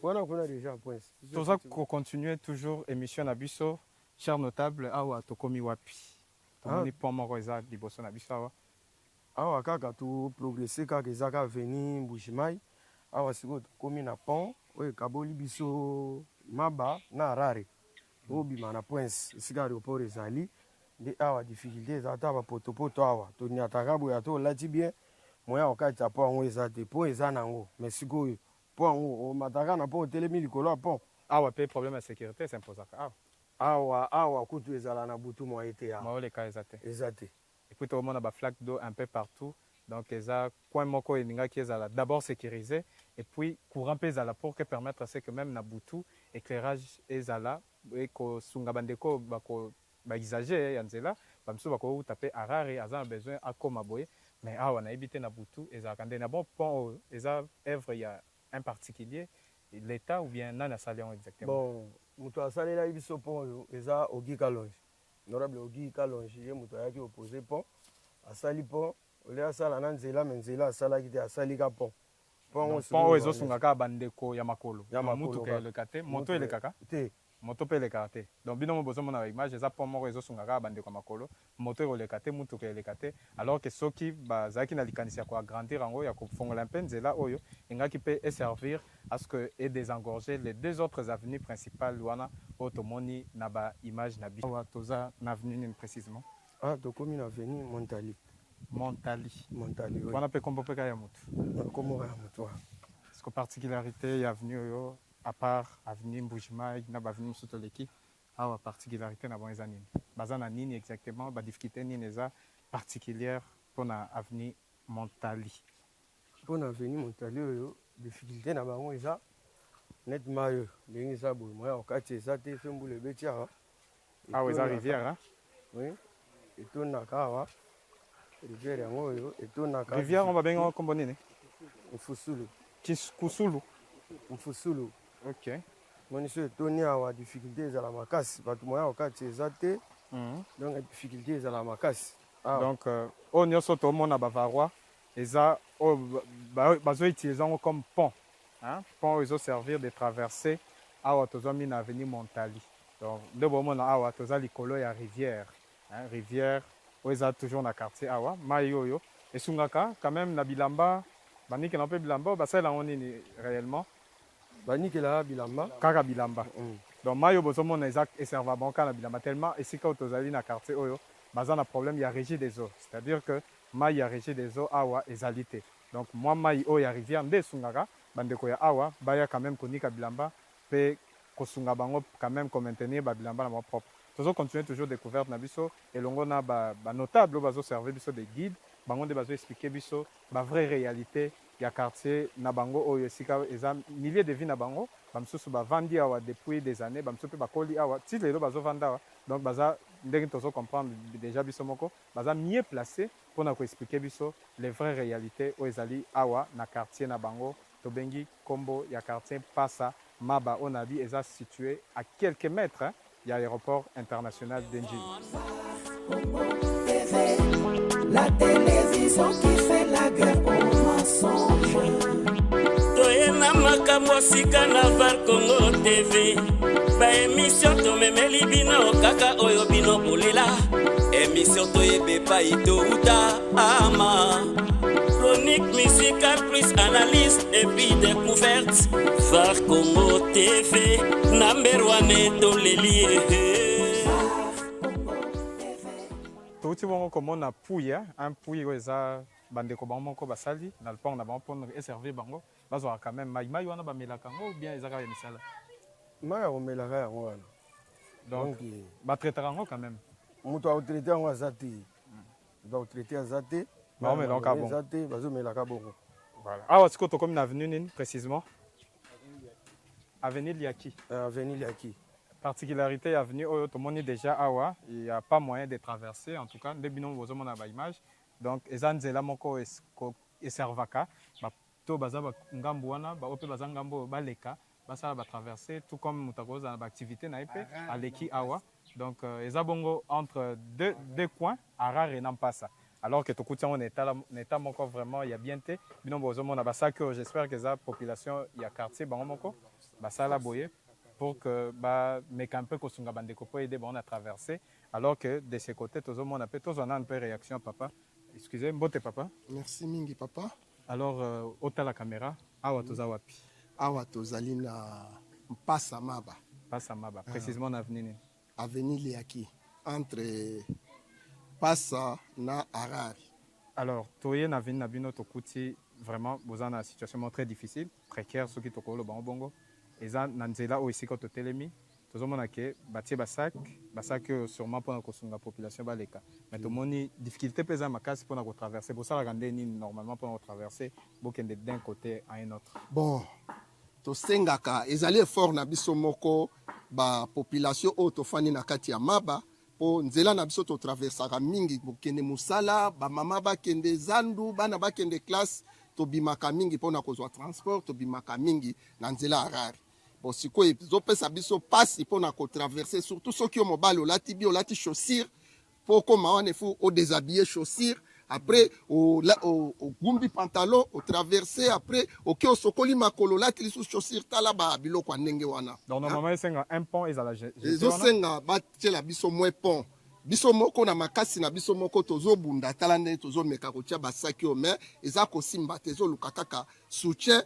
Speaker 7: On a déjà point.
Speaker 3: Tout ça qu'on continue toujours émission na biso, cher notable awa tokomi wapi. Tomoni pont moko eza liboso na biso awa.
Speaker 7: Awa kaka to progresser kaka ezaka venir Mbujimai. Awa siko tokomi na pont oyo kaboli biso Maba na Harare. Obima na Prince esika aéroport ezali. Nde awa difficulté ezata ba poto awa. Toni ataka boya to lati bien. moya okatisa pont yango eza te pont eza nango mais sikoyo pont yango omataka na pont otelemi likolo ya pont
Speaker 3: awa mpe problème ya sécurité s'impozaka
Speaker 7: awa kutu ezala na butu moye te
Speaker 3: maoleka eza te
Speaker 7: eza te
Speaker 3: epuis tokomona baflaque d'eau un peu partout donc eza coin moko elingaki ezala d'abord sécurisé et puis courant mpe ezala pour que permettre ce que même na butu éclairage ezala ekosunga bandeko baexagere ya nzela bamisusu bakouta mpe arare aza na besoin akóma boye mais awa nayebi te na butu ezalaka nde na bon pont oyo eza œuvre ya un particulier l'état ou bien nani asali yango exactement
Speaker 7: bon moto asalelaki biso pont oyo eza Ogi Kalonji honorable Ogi Kalonji ye moto ayaki opposé pont asali pont ole asala na nzela me nzela asalaki te asali ka pont
Speaker 3: oyo ezosungaka bandeko ya makolo mutuka eleka te moto elekaka
Speaker 7: te
Speaker 3: moto mpe elekaka te donc bino mo bozomona baimage eza pont moko ezosungaka bandeko ya makolo moto ekoleka te mutuka eleka te alors que soki bazalaki na likanisi ya koagrandir yango ya kofongola mpe nzela oyo engaki mpe eservir à ce que edésengorger les deux autres avenues principales wana oyo tomoni na baimage na biso awa toza na avenue nini précisément
Speaker 7: tokomi na avenue Montali
Speaker 3: wana mpe kombo mpe kaka ya motu
Speaker 7: kombo ya motu
Speaker 3: parce que particularité ya avenue oyo à part avenue Mbujimai na avenue mosusu toleki awa particularité na bango eza nini baza na nini exactement badifficulté nini eza particulière mpona avenue Montali
Speaker 7: mpona avenue Montali oyo difficulté na bango eza net mayo ndenge eza boye moya okati eza te fe mbula ebeti awa
Speaker 3: awa eza rivière
Speaker 7: oui etondaka awa rivière yango oyo etondaka
Speaker 3: rivière ngo babenga kombo nini
Speaker 7: Mfusulu
Speaker 3: ok
Speaker 7: moni so etoni awa difficulté ezala makasi bato moya okati eza te donc difficulté ezala makasi
Speaker 3: donc oyo nyonso tomona bavarois eza oyo bazoutilize yango comme pont pont oyo ezoservir de traverser awa tozwami na avenue Montali donc nde bomona awa toza likolo ya rivière rivière oyo eza toujours na quartier awa mai oyo esungaka quand même na bilamba banikela mpe bilamba oyo basalela yango nini réellement
Speaker 7: banikela bilamba
Speaker 3: kaka bilamba donc mai oyo bozomona eza eserva bango kaka na bilamba tellement esika oyo tozali na quartier oyo baza na problème ya régie des eaux c'est à dire que mai ya régie des eaux awa ezali te donc mwa mai oyo ya rivière nde esungaka bandeko ya awa baya quand même konika bilamba mpe kosunga bango quand même komaintenir babilamba na bango propre tozocontinue toujours découverte na biso elongo na banotable oyo bazoserve biso de guide bango nde bazoexplike biso bavraie réalité ya quartier na bango oyo esika eza milieu de vie na bango bamisusu bavandi awa depuis des années bamisusu mpe bakoli awa ti lelo bazovanda awa donc baza ndenge tozocomprendre déjà biso moko baza mieux placé mpona koexplike biso les vraies réalités oyo ezali awa na quartier na bango tobengi nkombo ya quartier Passa Maba oyo na bi eza situé à quelques mètres ya aéroport international d'Enjili.
Speaker 2: La télévision qui fait la guerre aux mensonges.
Speaker 1: Toyena makambo sika na Var Congo TV. Ba émission tomemeli bino kaka oyo bino bolela. Émission toyebe pa ito uta ama. Chronique musicale plus analyse et puis découverte. Var Congo TV number 1 tolelie.
Speaker 3: touti bongo komona puya un puyi oyo eza bandeko bango moko basali na lopango na bango mpona eservir bango bazwaka quand même mai wana bamelaka yango ou bien eza kaka ya misala
Speaker 7: mai ya komelaka yango wana
Speaker 3: donc batraitaka yango quand même
Speaker 7: moto aotraite yango aza te moto aotraite aza te
Speaker 3: baomelaka bon
Speaker 7: eza te bazomelaka bongo
Speaker 3: voilà awa sikoyo tokomi na avenue nini précisément avenue Liaki
Speaker 7: avenue Liaki
Speaker 3: particularité ya avenue oyo tomoni déjà awa il y a pas moyen de traverser en tout cas nde bino bozomona baimage donc eza nzela moko eservaka bato baza ngambu wana baoyo mpe baza ngambu oyo baleka basala batraverse tout comme moto akozala na baactivité na ye mpe aleki awa donc eza bongo entre deux coins Arare na Mpasa alors que tokuti yango na état moko vraiment ya bien te bino bozomona basaki oyo j'espère que eza population ya quartier bango moko basala boye pour que meka mpe kosunga bandeko po aider bango na traverser alors que de ce côté tozomona mpe tozwana un peu réaction papa excusez mbote papa
Speaker 8: merci mingi papa
Speaker 3: alors otala caméra awa toza wapi
Speaker 8: awa tozali na Passa Maba
Speaker 3: précisément na avenue nini
Speaker 8: avenue Liaki entre Passa na Arare
Speaker 3: Alors, toye na vini na bino tokuti vraiment boza na situation très difficile, précaire soki tokolo bango bongo. Eza na nzela o isiko totelemi. Tozomona ke batie basak oyo sûrement mpona kosunga population baleka. Mais tomoni difficulté peza makasi mpona kotraverser. Bosalaka nde nini normalement mpona kotraverser bokende d'un côté à un autre.
Speaker 8: Bon, tosengaka ezali effort na biso moko ba population oyo tofandi na kati ya maba po nzela na biso totraversaka mingi bokende mosala bamama bakende zandu bana bakende classe tobimaka mingi mpona kozwa transport tobimaka mingi na nzela harari. Bon, sikoyo ezopesa biso pasi mpona kotraverse surtout soki yo mobali olati bi olati chaussure po koma wana efu odéshabiller chaussure après ogumbi pantalon otraverse après oke osokoli makolo olati lisusu chaussure tala biloko ya ndenge wana.
Speaker 3: Donc normalement esenga un pont ezala
Speaker 8: ezosenga batiela biso mwe pont biso moko na makasi na biso moko tozobunda tala ndenge tozomeka kotia basaki oyo mais eza kosimba te ezoluka kaka soutien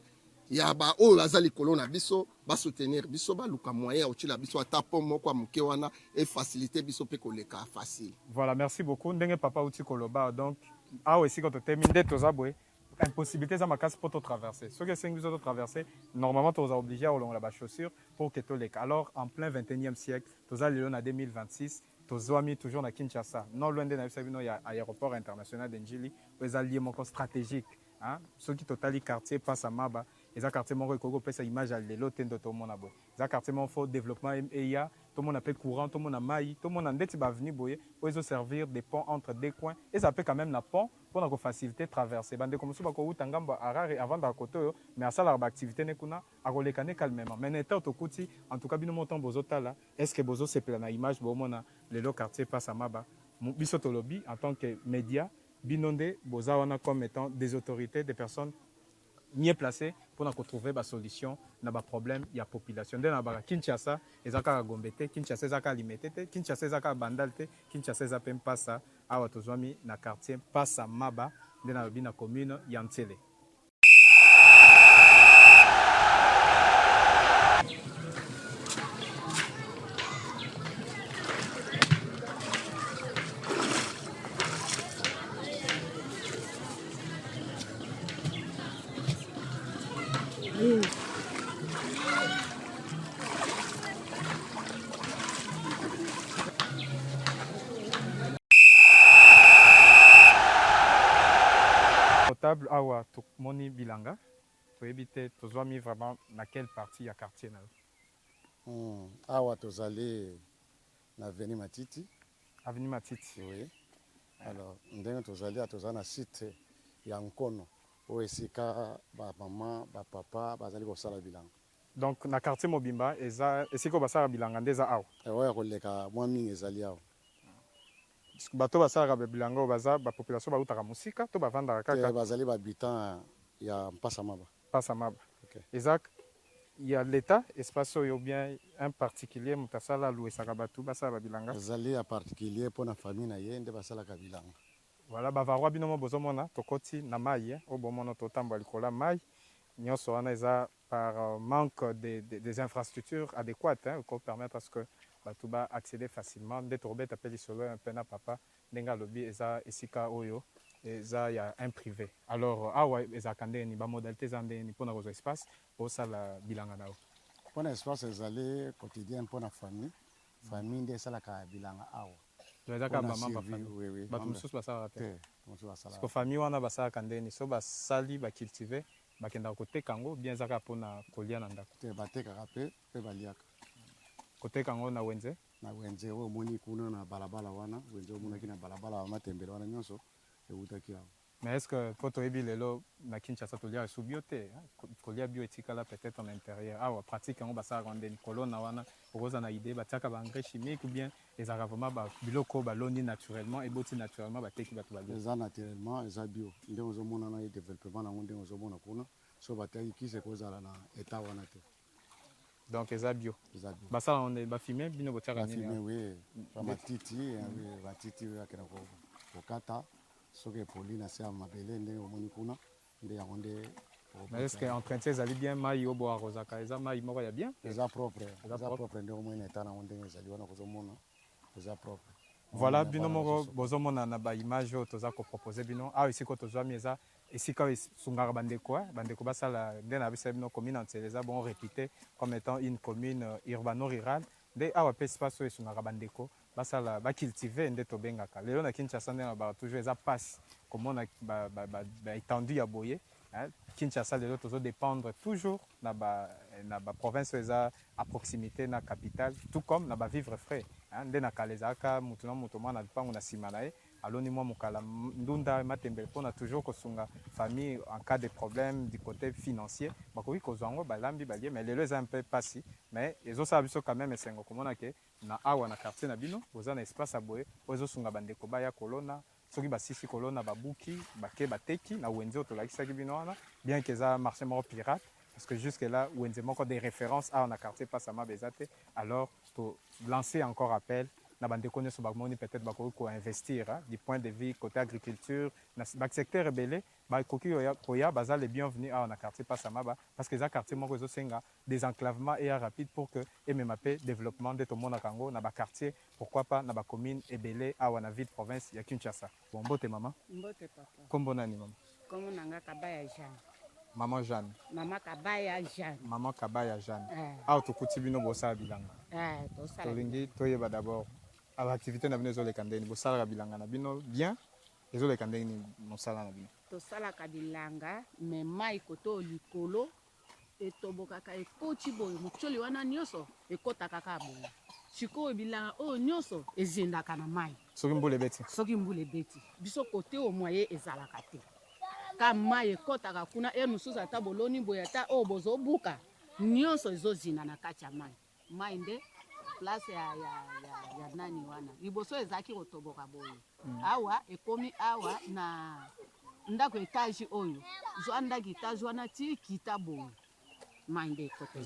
Speaker 8: ya ba oyo baza likolo na biso basoutenir biso baluka moyen otila biso ata pont moko ya moke wana efacilité biso mpe koleka facile.
Speaker 3: Voilà, merci beaucoup. Ndenge papa uti koloba donc awa esika totemi nde toza boye impossibilité za makasi pour traverser. Ce que c'est que traverser, normalement tu es obligé à la chaussure pour que tu leka. Alors en plein 21e siècle, tu as en 2026, tu as mis toujours à Kinshasa. Non loin de l'aéroport international d'Njili, tu as lié mon stratégique. Hein? Ceux qui totali quartier passe à Maba, les quartiers mon recogo pèse image à l'hôtel de tout le monde. Les quartiers mon fort développement EIA, tout le monde appelle courant, tout le monde a maï, tout le monde a ndeti ba venir boyer, pour ils servir des ponts entre deux coins. Et ça peut quand même la pont pour nous faciliter traverser. Bande comme ça ko utangamba arare avant da côté mais à ça la activité ne kuna a kolekane calmement. Mais n'étant au kuti en tout cas bino montant bozota là, est-ce que bozo c'est plana image bo mona le quartier passe à Maba. Bisoto lobby en tant que média binondé boza wana comme étant des autorités, des personnes mieux placées pour trouver des solutions na ba problème ya population de na ba Kinshasa ezaka gombete Kinshasa ezaka limité Kinshasa ezaka bandalte Kinshasa ezapem passa awa tozwami na quartier Passa Maba de na bina commune ya Ntsele. Potable awa moni bilanga to éviter to zoami vraiment na quelle partie ya quartier na
Speaker 6: awa tozali na avenue Matiti.
Speaker 3: Avenue Matiti.
Speaker 6: Oui. Alors ndenge tozali na site ya Nkono o esika ba maman ba papa bazali kosala bilanga.
Speaker 3: Donc na quartier Mobimba eza esiko basala bilanga ndeza awa.
Speaker 6: Ewa koleka mwa mingi ezali awa.
Speaker 3: Bato basala bilanga baza ba population ba utaka musika to bavanda kaka
Speaker 6: bazali ba habitant ya Passa Maba.
Speaker 3: Passa Maba.
Speaker 6: OK.
Speaker 3: Ezak il y a l'état espace ou bien un particulier mutasala louer sakabatu basala bilanga.
Speaker 6: Ezali ya particulier pour na famille na yende basala ka bilanga.
Speaker 3: Voilà bavarwa binomo bozomona tokoti na mai o bomono totamba likola mai nyonso wana eza par manque des infrastructures adéquates pour permettre à ce que batuba accéder facilement de torbet appelle solo un peu na papa ndenga lobby eza esika oyo eza ya un privé. Alors awa eza kande ni ba modalité zande ni pona kozo espace pour ça la bilanga nao.
Speaker 6: Pona espace ezali quotidien pona famille nde sala ka bilanga awa.
Speaker 3: Ezaka maman ba famille. Ba mususu basala te. Parce que famille wana basala kande ni so basali ba cultiver bakenda côté kango bien zaka pona kolia na ndako.
Speaker 6: Te bateka pe baliaka.
Speaker 3: Côté kango na wenze
Speaker 6: o moni kuna na balabala wana wenze o mona kina balabala matembele wana nyonso eutaki awa.
Speaker 3: Mais est-ce que pour toi lelo na Kinshasa tolia subiote kolia bioéthique là peut-être en intérieur awa pratique ngo basala rende colonne wana okoza na idée batiaka ba engrais chimique ou bien les vraiment ba biloko ba loni naturellement et boti naturellement ba teki ba tubalia
Speaker 6: eza naturellement eza bio ndenge ozomona na développement nango ndenge ozomona kuna so bataki kise kozala na état wana te.
Speaker 3: Donc eza bio basala on ba fumer bino botiaka
Speaker 6: nini oui ba matiti akena ko kata soki poli na se mabele ndenge omoni kuna nde yango nde.
Speaker 3: Mais est-ce que entretien ezali bien mai obo arozaka eza mai moko ya bien
Speaker 6: eza propre nde omoni na état nango ndenge ezali wana kozomona eza propre.
Speaker 3: Voilà, bino moko bozomona na ba image oyo toza koproposer bino awa esika tozwami eza esika oyo esungaka bandeko bandeko basala nde na biso bino commune entière eza bon réputé comme étant une commune urbano-rurale nde awa mpe espace oyo esungaka bandeko basala bacultive nde tobengaka lelo na Kinshasa nde na ba toujours eza passe komona étendue ya boye Kinshasa lelo tozodépendre toujours na ba province eza à proximité na capitale tout comme na ba vivre frais nde na kala ezalaka motu na moto mwana lupango na nsima na ye aloni mwa mokala ndunda matembele mpona toujours kosunga famille en cas de problème du côté financier bakoki kozwa yango balambi balie mais lelo eza mpe pasi mais ezosala biso quand même esengo komona ke na awa na quartier na bino boza na espace ya boye oyo ezosunga bandeko baya kolona soki basisi kolona babuki bake bateki na wenze oyo tolakisaki bino wana bien que eza marché moko pirate parce que jusque là wenze moko des références awa na quartier pasama eza te alors to lancer encore appel na bandeko nyonso bamoni peut-être bakoki koinvestir du point de vue côté agriculture na basecteur ebele bakoki koya baza les bienvenus awa na quartier pasamaba parce que eza quartier moko ezosenga désenclavement et rapide pour que emema mpe développement nde tomonaka yango na baquartier pourquoi pas na bacommune ebele awa na ville province ya Kinshasa. Bon mbote mama.
Speaker 9: Mbote papa.
Speaker 3: Kombo nani mama?
Speaker 9: Kombo nanga Kabaya Jeanne.
Speaker 3: Maman Jeanne.
Speaker 9: Mama Kabaya Jeanne.
Speaker 3: Maman Kabaya Jeanne. Awa tokuti bino bosala bilanga.
Speaker 9: Tosala.
Speaker 3: Tolingi toyeba d'abord activité na bino ezoleka ndeni bosalaka bilanga na bino bien ezoleka ndeni mosala na bino
Speaker 9: tosalaka bilanga me mai koto likolo etobokaka ekoti boye mokoli wana nyonso ekotaka kaka boye sikoyo bilanga oyo nyonso ezindaka na mai
Speaker 3: soki mbula ebeti
Speaker 9: biso kote o moye ezalaka te ka mai ekotaka kuna mosusu ata boloni boye ata oyo bozobuka nyonso ezozinda na kati ya mai nde place ya nani wana liboso ezaki kotoboka boye awa ekomi awa na ndako etage oyo zwa ndako etage wana ti kita boye mande
Speaker 3: kote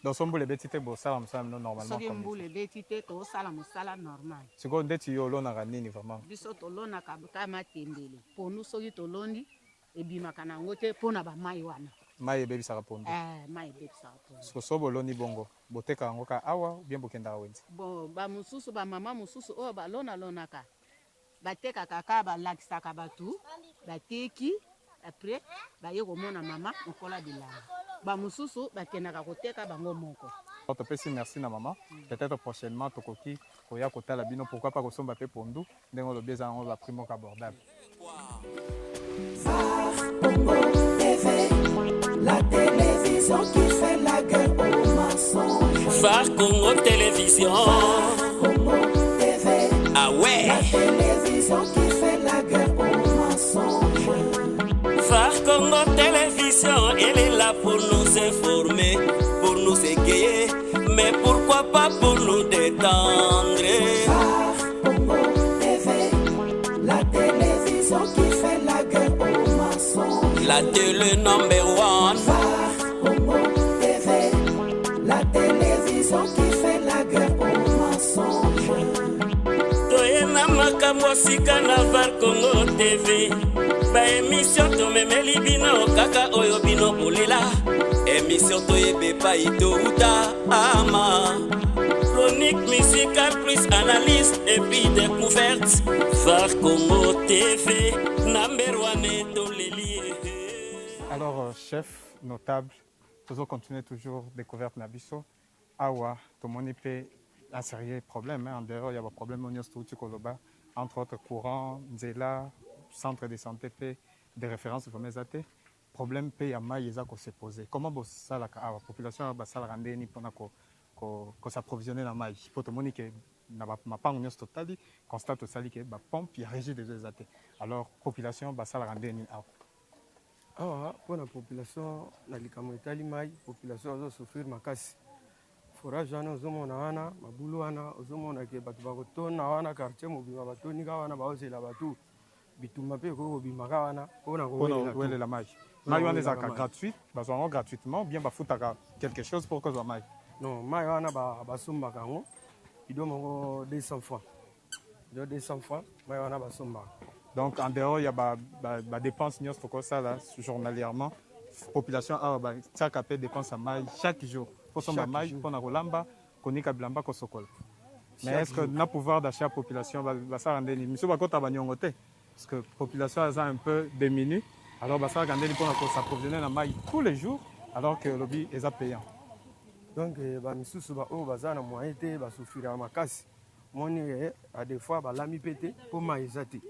Speaker 3: donc so mbula ebeti te bosala mosala mino normalement
Speaker 9: soki mbula ebeti te tosala mosala normal
Speaker 3: sikoyo ndeti yo olonaka nini vraiment
Speaker 9: biso tolonaka ka matembele ponu soki tolondi ebimaka nango te mpona bamai wana
Speaker 3: mai ebebisaka pondu
Speaker 9: mai ebebisaka pondu
Speaker 3: so boloni bongo boteka yango ka awa bien bokendaka wenze
Speaker 9: bon bamosusu bamama mosusu oyo balonalonaka batekaka ka balakisaka bato bateki après baye komona mama okola bilanga bamosusu bakendaka koteka bango moko
Speaker 3: topesi merci na mama peut-être prochainement tokoki koya kotala bino pourquoi pas kosomba mpe pondu ndenge olobi eza yango baprix moko abordable.
Speaker 2: La télévision qui fait la guerre aux mensonges.
Speaker 1: Phare Congo Télévision.
Speaker 2: Congo TV.
Speaker 1: Ah ouais.
Speaker 2: La télévision qui fait la guerre aux mensonges.
Speaker 1: Phare Congo Télévision, elle est là pour nous informer, pour nous égayer, mais pourquoi pas pour nous détendre.
Speaker 2: Phare Congo TV. La télévision qui fait la guerre aux mensonges.
Speaker 1: La télé number one.
Speaker 2: Congo TV, la télévision qui fait la guerre aux mensonges.
Speaker 1: Toyena makambo sika na Phare Congo TV. Ba émission to memeli bino kaka oyo bino bolela. Émission to yebe pa ito uta ama. Chronique musicale plus analyse et puis découverte. Phare Congo TV number one to lelier.
Speaker 3: Alors, chef notable, toujours continuer toujours découverte Nabiso. Awa, tout le monde peut un sérieux problème. En dehors, il y a des problèmes entre autres courant, Nzela, centre de santé, des références pour mes athées. Problème peut y avoir se poser. Comment ça la population va s'arranger pour s'approvisionner dans maïs? Pour tout le monde que ma pas union totale constate aussi que la pompe y a régi des athées. Alors, population va s'arranger
Speaker 7: awa mpona population na likambo etali mai population azosouffrir makasi forage wana ozomona wana mabulu wana ozomona ke bato bakotona wana quartier mobima batonika wana baozela bato bitumba mpe ekoki kobimaka wana mpona
Speaker 3: kowelela mai mai wana ezalaka gratuite bazwa yango gratuitement bien bafutaka quelque chose pour kozwa mai
Speaker 7: non mai wana basombaka yango bido moko 200 francs bido 200 francs mai wana basombaka.
Speaker 3: Donc, en dehors, il y a des dépenses journalièrement. La population a chaque dépense à maille chaque jour. Pour son maille, pour la rolamba, konika blamba kosokol. Mais est-ce que na pouvoir d'achat population va ça rendre ni monsieur bakota banyongo te parce que population a un peu diminué alors va ça rendre pour s'approvisionner na mai tous les jours alors que le lobby est payant.
Speaker 7: Donc ba misusu ba o baza na moyen te ba souffrir makasi. Moni à des fois ba lami pété pour mai ezati.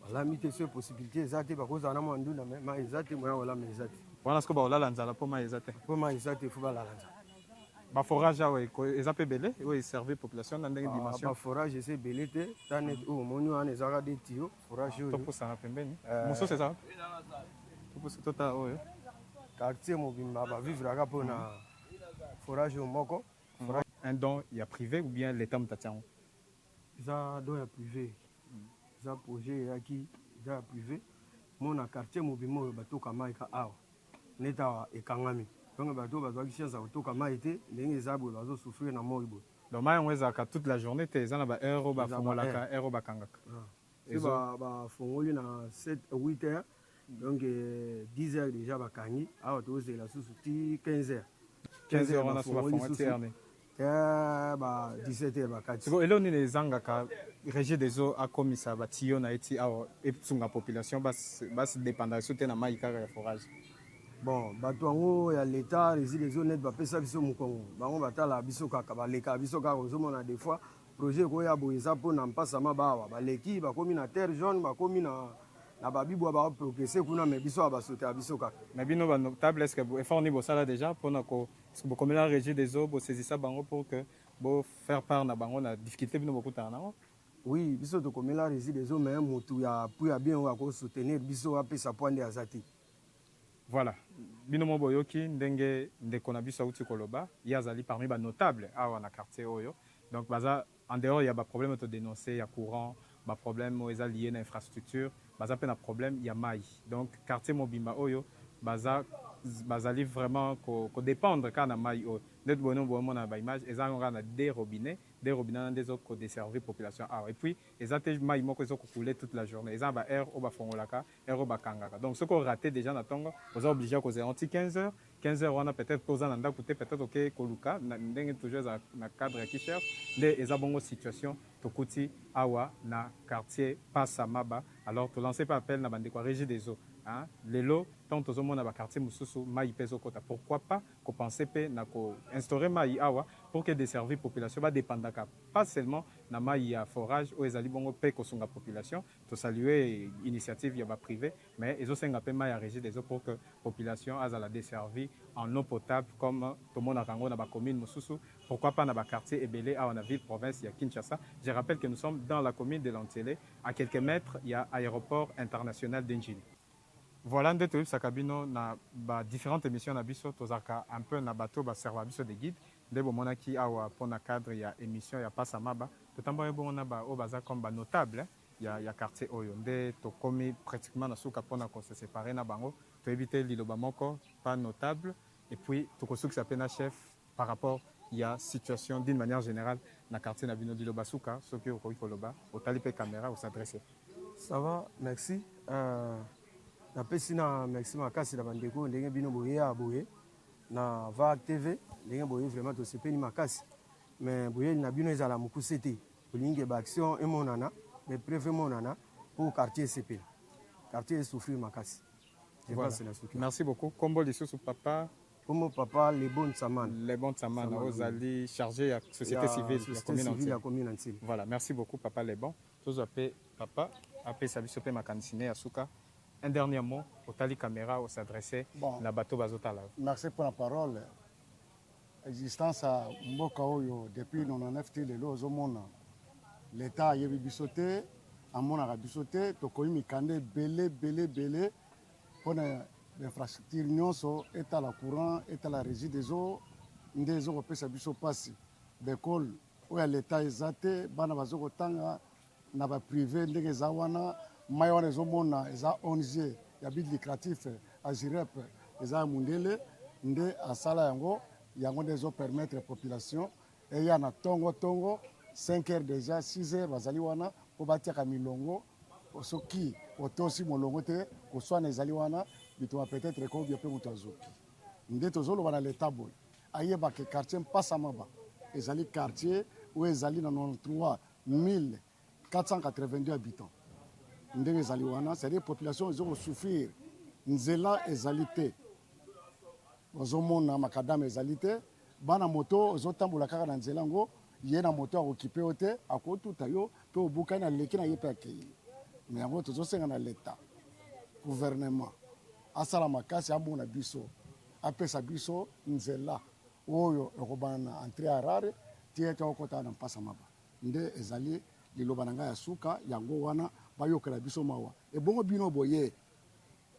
Speaker 7: Ba lami te ce possibilité ezati ba koza na mwandu na mai ezati moya wala mai ezati.
Speaker 3: Wana sko ba ola lanzala pour mai ezati.
Speaker 7: Pour mai ezati faut ba la lanza.
Speaker 3: Ba forage awe ezapé belé oui servir population na ndenge dimension.
Speaker 7: Ba forage c'est belé te tanet o moni wana ezaka des tuyaux forage
Speaker 3: to pour ça na pembeni. Muso c'est ça. To pour ça tota oyo.
Speaker 7: Quartier mobimba ba vivre aka pona forage au moko.
Speaker 3: Un don il y a privé ou bien l'état mtatiango.
Speaker 7: Ça don ya privé. Ça projet ya ki ya privé. Mon quartier mobimba bato kama ka awa. Neta ekangami. Donc bato bazwa ki chance bato kama été ndenge ezabo bazo souffrir na moibo.
Speaker 3: Donc mai ngweza ka toute la journée te ezana ba euro ba fongolaka euro ba kangaka.
Speaker 7: Et ba fongoli na 7 8 heures. Donc 10 heures déjà ba kangi awa to zela susu ti 15 heures.
Speaker 3: 15 heures on a souvent fongoli
Speaker 7: ba 17 heures ba kati.
Speaker 3: Siko eloni les angaka régie des eaux a komisa ba tio na eti awa et tsunga population bas dépendance te na mai ka forage.
Speaker 7: Bon bato yango ya l'état régie des eaux net ba pesa biso mukongo. Bango batala biso kaka ba leka biso kaka ozomona des fois projet ko ya boyeza po na mpasa mabawa ba leki ba komi na terre jaune ba komi na babibo ba progresser kuna me biso ba sauter biso kaka.
Speaker 3: Mais bino ba notable est-ce que vous effort niveau ça là déjà pour na ko est-ce que vous comme la régie des eaux vous saisir ça bango pour que vous faire part na bango na difficulté bino beaucoup tana.
Speaker 7: Oui, biso to comme la régie des eaux mais mutu ya pour bien wa ko soutenir biso a pesa poinde ya zati.
Speaker 3: Voilà. Bino mo boyoki ndenge ndeko na biso uti koloba yazali parmi ba notables awa na quartier oyo. Donc baza en dehors il y a ba problème de dénoncer, il y a courant, ba problème oza lié na infrastructure, baza pe na problème il y a mai. Donc quartier Mobimba oyo bazali vraiment ko dépendre kana mai oyo. Net bono bomo na ba image ezanga na des robinets dans des autres ko desservir population awa. Et puis ezate mai moko ezoko couler toute la journée. Ezanga ba air o ba fongolaka, air o ba kangaka. Donc ce qu'on raté déjà na tongo, vous obligé à causer anti 15 heures on a peut-être posé dans ndakoute peut-être OK koluka ndenge toujours na cadre qui cherche les ezabongo situation tokuti awa na quartier Passamaba. Alors to lancer pas appel na bande quoi régie des eaux hein lelo tant aux hommes na quartier mususu mai peso kota pourquoi pas ko penser pe na ko instaurer mai awa pour que desservir population va dépendre pas seulement na mai ya forage ou ezali bongo pe ko sunga population to saluer initiative ya ba privé mais ezo senga pe mai ya régie des eaux pour que population azala desservir en eau potable comme tout le monde a rango na ba commune mususu pourquoi pas na ba quartier ebelé à la ville province ya Kinshasa. Je rappelle que nous sommes dans la commune de Lantélé à quelques mètres il y a aéroport international d'Enjili. Voilà nde toyebisa kabino na ba différentes émissions na biso tozaka un peu na bateau ba serva biso de guide nde bomonaki awa pona cadre ya émission ya Passamaba totamboye bomona ba o baza comme ba notable ya quartier oyo nde tokomi pratiquement na suka pona ko se séparer na bango to éviter liloba moko pas notable et puis tokosuki sa pena chef par rapport il y a situation d'une manière générale na quartier na bino liloba suka soki okoki koloba otali pe caméra ou s'adresser.
Speaker 7: Ça va, merci. Na pesi na merci makasi na bandeko ndenge bino boye ya boye na VAC TV ndenge boye vraiment to sepeli makasi mais boye na bino ezala mukuse te olinge ba action emonana mais prévu monana pour quartier CP quartier souffrir makasi.
Speaker 3: Voilà. Merci beaucoup. Kombo lisusu papa
Speaker 7: Como papa les bons samana
Speaker 3: ozali chargé à société civile la commune entière. Voilà, merci beaucoup papa les bons. Tous appelés papa appelé sabiso pe makanisine asuka. Un dernier mot, au tali caméra, au s'adresser la bateau bazotala.
Speaker 6: Merci pour la parole. Existence à Mboka Oyo depuis 99 les lots au monde. L'État a bisoté, à mon arabisoté, toko mikande belé pour l'infrastructure nyonso état la courant, état la régie des eaux, des eaux pesa biso passi. L'école où l'État ezate bana bazoko tanga na ba privé ndenge zawana Maïwan et Zomona, ils ont ONG, il y a des lucratifs, à Jirep, ils ont Mundele, Nde, à Salayango, il y a des eaux permettre la population, et il y a un Tongo, 5 heures déjà, 6 heures, Bazaliwana, pour bâtir à Milongo, pour ceux qui ont aussi Molongo, pour soit les Zaliwana, ils doivent peut-être qu'on vient peu Moutazoki. Nde, Tozolo, on a l'état boy. Aïe, que quartier Passamaba, les alliés quartier, oyo ezali na 93 482 habitants ndenge ezali wana c'est-à-dire population ezokosouffrir nzela ezali te ozomona makadame ezali te bana moto ozotambola kaka na nzela yango ye na moto akokipe yo te akotuta yo mpe obukani aleki na ye mpe akei me yango tozosenga na leta gouvernement asala makasi abona biso apesa biso nzela oyo ekobana na entrée ya rare ti ete okota na mpasa maba nde ezali liloba na ngai ya suka yango wana bayokela biso mawa ebongo bino boye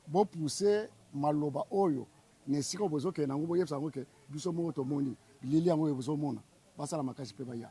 Speaker 6: bopuse maloba oyo na esika bozokende yango boyebisa yango ke biso moko tomoni lili yango oyo bozomona basala makasi mpe baya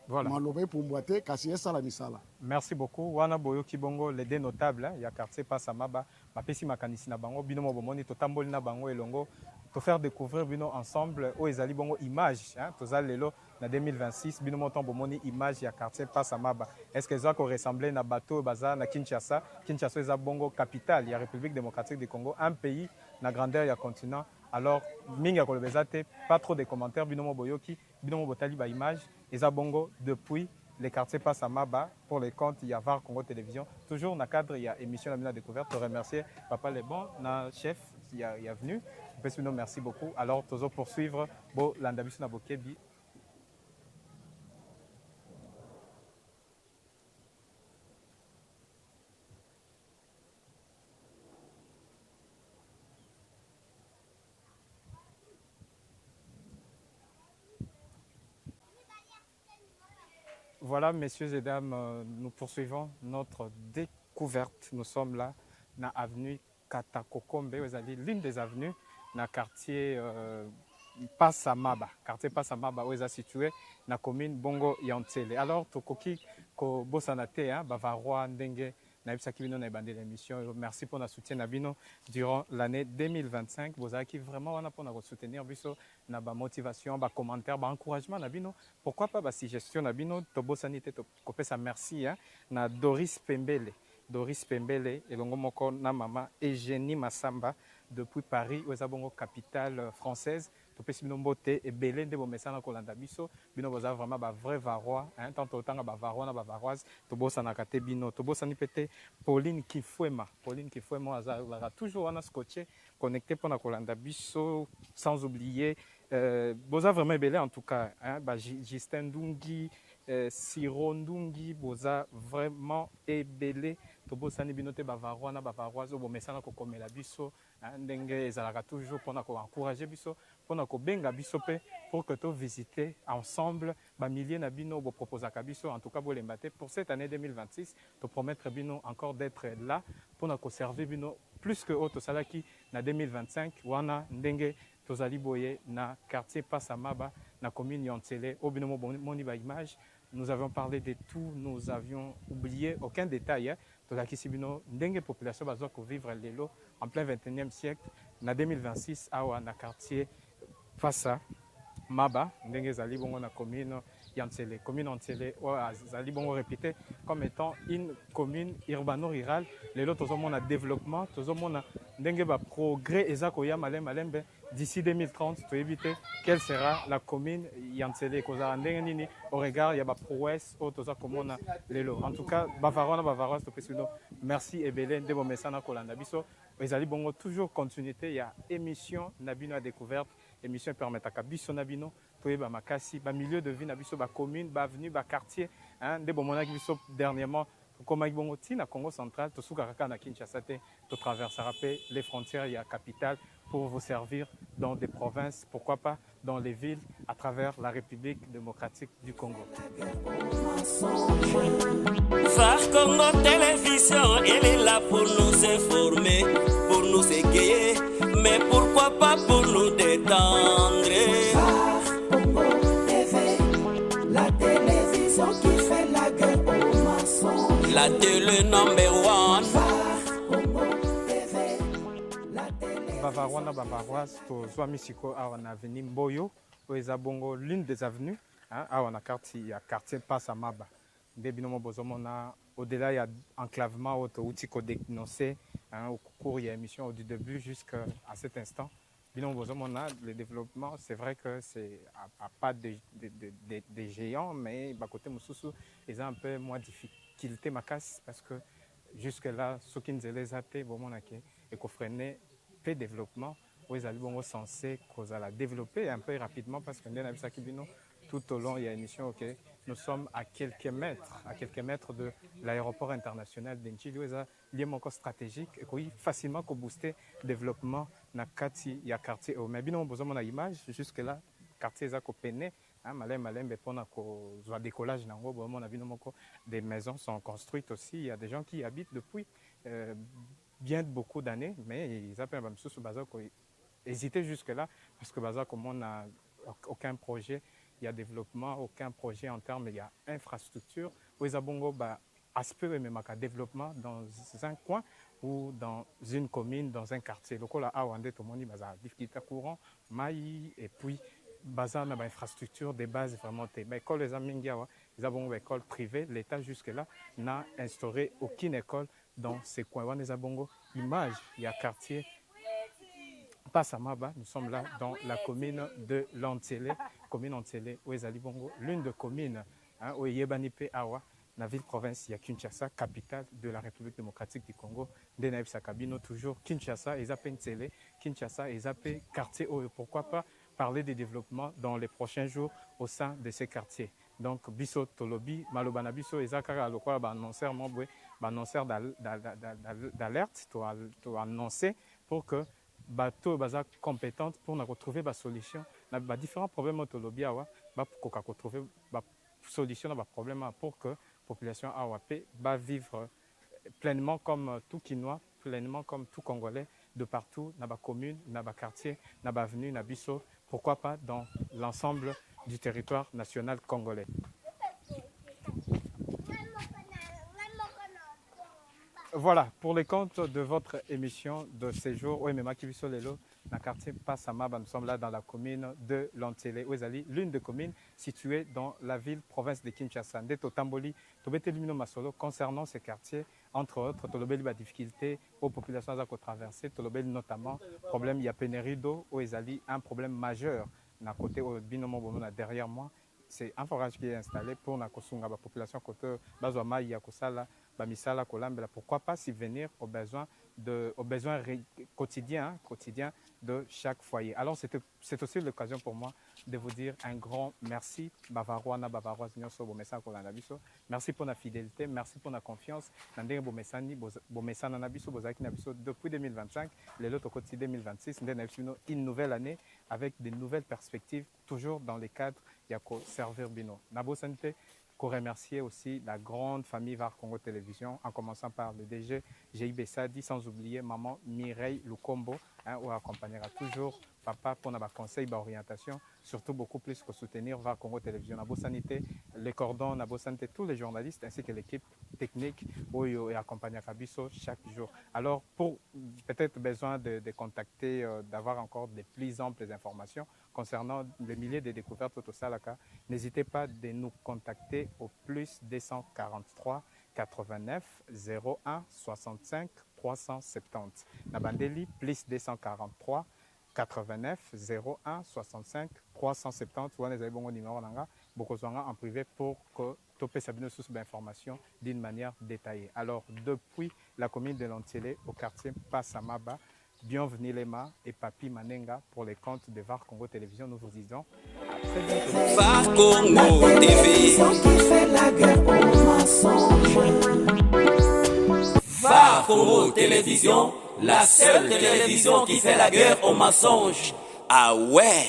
Speaker 3: Voilà.
Speaker 6: maloba epumbwa te kasi esala misala.
Speaker 3: Merci beaucoup. Wana boyo kibongo les deux notables ya quartier Passamaba bapesi makanisi na bango bino mo bomoni totamboli na bango elongo to faire découvrir bino ensemble o ezali bongo image hein tozali lelo na 2026 bino mo ton bomoni image ya quartier Passamaba. Est-ce que ça ressembler na bateau baza na Kinshasa? Kinshasa eza bongo capitale ya République démocratique du Congo, un pays na grandeur ya continent. Alors minga kolobezate pas trop de commentaires bino mo boyoki bino mo botali ba image eza bongo depuis les quartiers Passamaba pour les comptes Yavar Congo Télévision. Toujours dans le cadre il y a émission La Mina Découverte. Je remercie Papa Lebon, notre chef, il est venu. Merci beaucoup. Alors, toujours poursuivre l'Andabus Nabokebi. Voilà, messieurs et dames, nous poursuivons notre découverte. Nous sommes là, dans l'avenue Katakokombe, l'une des avenues, dans le quartier Passamaba. Quartier Passamaba, où est situé dans la commune Bongo Yantele. Alors, Tokoki, ko Bosanate, Bavarois, Ndenge, merci pour notre soutien Nabino durant l'année 2025. Vous avez vraiment pour nous soutenir, na ba motivation, ba commentaire, ba encouragement Nabino. Pourquoi pas ba suggestion Nabino, Tobo Sanité, Kopesa merci na Doris Pembele. Doris Pembele et longo moko na mama Eugénie Massamba depuis Paris, où est bongo capitale française. Topesi bino mbote ebele nde bomesana kolanda biso bino boza vraiment ba vrai varois hein tant autant ba varois na ba varoise tobosana kate bino tobosani pete Pauline Kifwema azala toujours wana scotché connecté pour na kolanda biso sans oublier boza vraiment ebele en tout cas hein ba Justin Ndungi Siro Ndungi boza vraiment ebele tobosani bino te ba varois na ba varoise bomesana ko komela biso ndenge ezalaka toujours pour na ko encourager biso pour benga biso pour que tu visites ensemble ba milliers na bino bo proposaka biso en tout cas bo lembate pour cette année 2026 te promettre bino encore d'être là pour na conserver bino plus que autre salaki na 2025 wana ndenge tozali boye na quartier Passamaba na commune Yantele au bino moni ba image. Nous avions parlé de tout, nous avions oublié aucun détail tozaki sibino ndenge population bazo ko vivre lelo en plein 21e siècle na 2026 awa na quartier Passamaba ndenge zali bongo na commune Yantele. Commune Yantele zali bongo répété comme étant une commune urbano-rurale. Lelo tozomona développement, tozomona ndenge ba progrès ezako ya malembe d'ici 2030 to éviter quelle sera la commune Yantele koza ndenge nini au regard ya ba prouesse o tozakomona lelo. En tout cas Bavarois to pesino merci ebele ndebo mesana kolanda biso ezali bongo toujours continuité ya émission Nabino à découverte. Émission permetaka biso Nabino toyeba makasi ba milieu de vie na biso ba commune ba avenue ba quartier hein ndebo monaki biso dernièrement comme bongo na Congo central to suka kaka na Kinshasa te to traversera les frontières ya capitale pour vous servir dans des provinces, pourquoi pas dans les villes à travers la République démocratique du Congo.
Speaker 1: Phare Congo Télévision, elle est là pour nous informer, pour nous égayer, mais pourquoi pas pour nous détendre.
Speaker 2: Phare Congo TV, la télévision qui fait la guerre aux mensonges.
Speaker 1: La télé number one.
Speaker 3: Bavarois na Bavaroise tozwa misiko awa na avenue Mboyo oyo bongo l'une des avenues hein awa na quartier Passamaba nde bino mo bozomona au-delà ya enclavement auto outil ko dénoncer hein au cours ya émission du début jusqu'à cet instant Binon Bozomona, le développement, c'est vrai que c'est à pas des géants, mais à côté Moussoussou, ils ont un peu moins de difficulté ma casse parce que jusque-là, ce qui nous a les athées, et qu'on freinait peu développement, où ils allaient censés qu'on allait développer un peu rapidement parce que tout au long, il y a une mission, ok, nous sommes à quelques mètres de l'aéroport international d'Enchili, où il y a un lieu stratégique et qui facilement booster le développement dans le quartier. Mais bien, on a une image, jusque-là, le quartier est péné, mais pendant le décollage, des maisons sont construites aussi. Il y a des gens qui y habitent depuis bien beaucoup d'années, mais ils appellent même sous Bazar hésiter jusque-là parce que Bazar, comme on n'a aucun projet, il y a développement, aucun projet en termes, il y a infrastructure, où ils ont aspect même à développement dans un coin ou dans une commune, dans un quartier. Le cas à Wandé, tout le monde a difficulté courant, maï et puis bazar na infrastructure de base vraiment mais école les amis ils ont une école privée, l'État jusque-là n'a instauré aucune école dans ces coins. On les a bongo image, il y a quartier Passamaba, nous sommes là dans la commune de Lantélé, commune Lantélé, où est Bongo, l'une des communes, où est Yebanipe Awa, la ville-province, il y a Kinshasa, capitale de la République démocratique du Congo, Denaïb Sakabino, toujours Kinshasa, et Zapé Ntsélé, Kinshasa, et Zapé quartier, pourquoi pas parler des développements dans les prochains jours au sein de ces quartiers. Donc, Bisso Tolobi, Malobana Bisso, et Zakara, le quoi, annonceur, annonceur d'alerte, tu annoncer pour que bateau baza compétente pour nous retrouver des solutions na différents problèmes autolobia wa ba pour retrouver solution na problème pour que population AWP va vivre pleinement comme tout Quinois, pleinement comme tout Congolais de partout na ba commune, na ba quartier, na ba avenue, na biso, pourquoi pas dans l'ensemble du territoire national congolais. Voilà, pour les comptes de votre émission de séjour, OMMA Kibiso Lelo, dans le quartier Passamaba, nous sommes là dans la commune de Lantélé, Ouezali, l'une des communes situées dans la ville-province de Kinshasa. Ndeto Tamboli, Tobete Lumino Masolo, concernant ces quartiers, entre autres, Tolobeli a difficulté aux populations à traverser, Tolobeli notamment, problème, il y a pénurie d'eau, Ouezali, un problème majeur, d'un côté, au binomo derrière moi. C'est un forage qui est installé pour la population côté Bazouama, Yakosala, Bamisala, Kolambela. Pourquoi pas subvenir aux besoins quotidiens de chaque foyer. Alors c'est aussi l'occasion pour moi de vous dire un grand merci. Merci pour la fidélité, merci pour la confiance. Depuis 2025, les autres côtés 2026, une nouvelle année avec de nouvelles perspectives, toujours dans le cadre de servir Bino. Nabo Santé, remercier aussi la grande famille VAR Congo Télévision, en commençant par le DG GIB Sadi, sans oublier maman Mireille Lukombo, où accompagnera toujours papa pour nos conseils d'orientation, surtout beaucoup plus que soutenir VAR Congo Télévision. Nabo Sanité, les cordons, Nabo Santé, tous les journalistes ainsi que l'équipe technique où ils accompagnent Kabiso chaque jour. Alors, pour peut-être besoin de contacter, d'avoir encore de plus amples informations concernant les milliers de découvertes au Salaka, n'hésitez pas de nous contacter au plus 243 89 01 65 370. Nabandeli, plus 243 89 01 65 370. Vous avez bon numéro en privé pour que tu puisses avoir des informations d'une manière détaillée. Alors, depuis la commune de Lantélé au quartier Passamaba, bienvenue Lema et Papi Manenga pour les comptes de VAR Congo Télévision. Nous vous disons à très bientôt.
Speaker 1: VAR Congo TV. VAR Congo Télévision, la seule télévision qui fait la guerre aux mensonges. Ah ouais!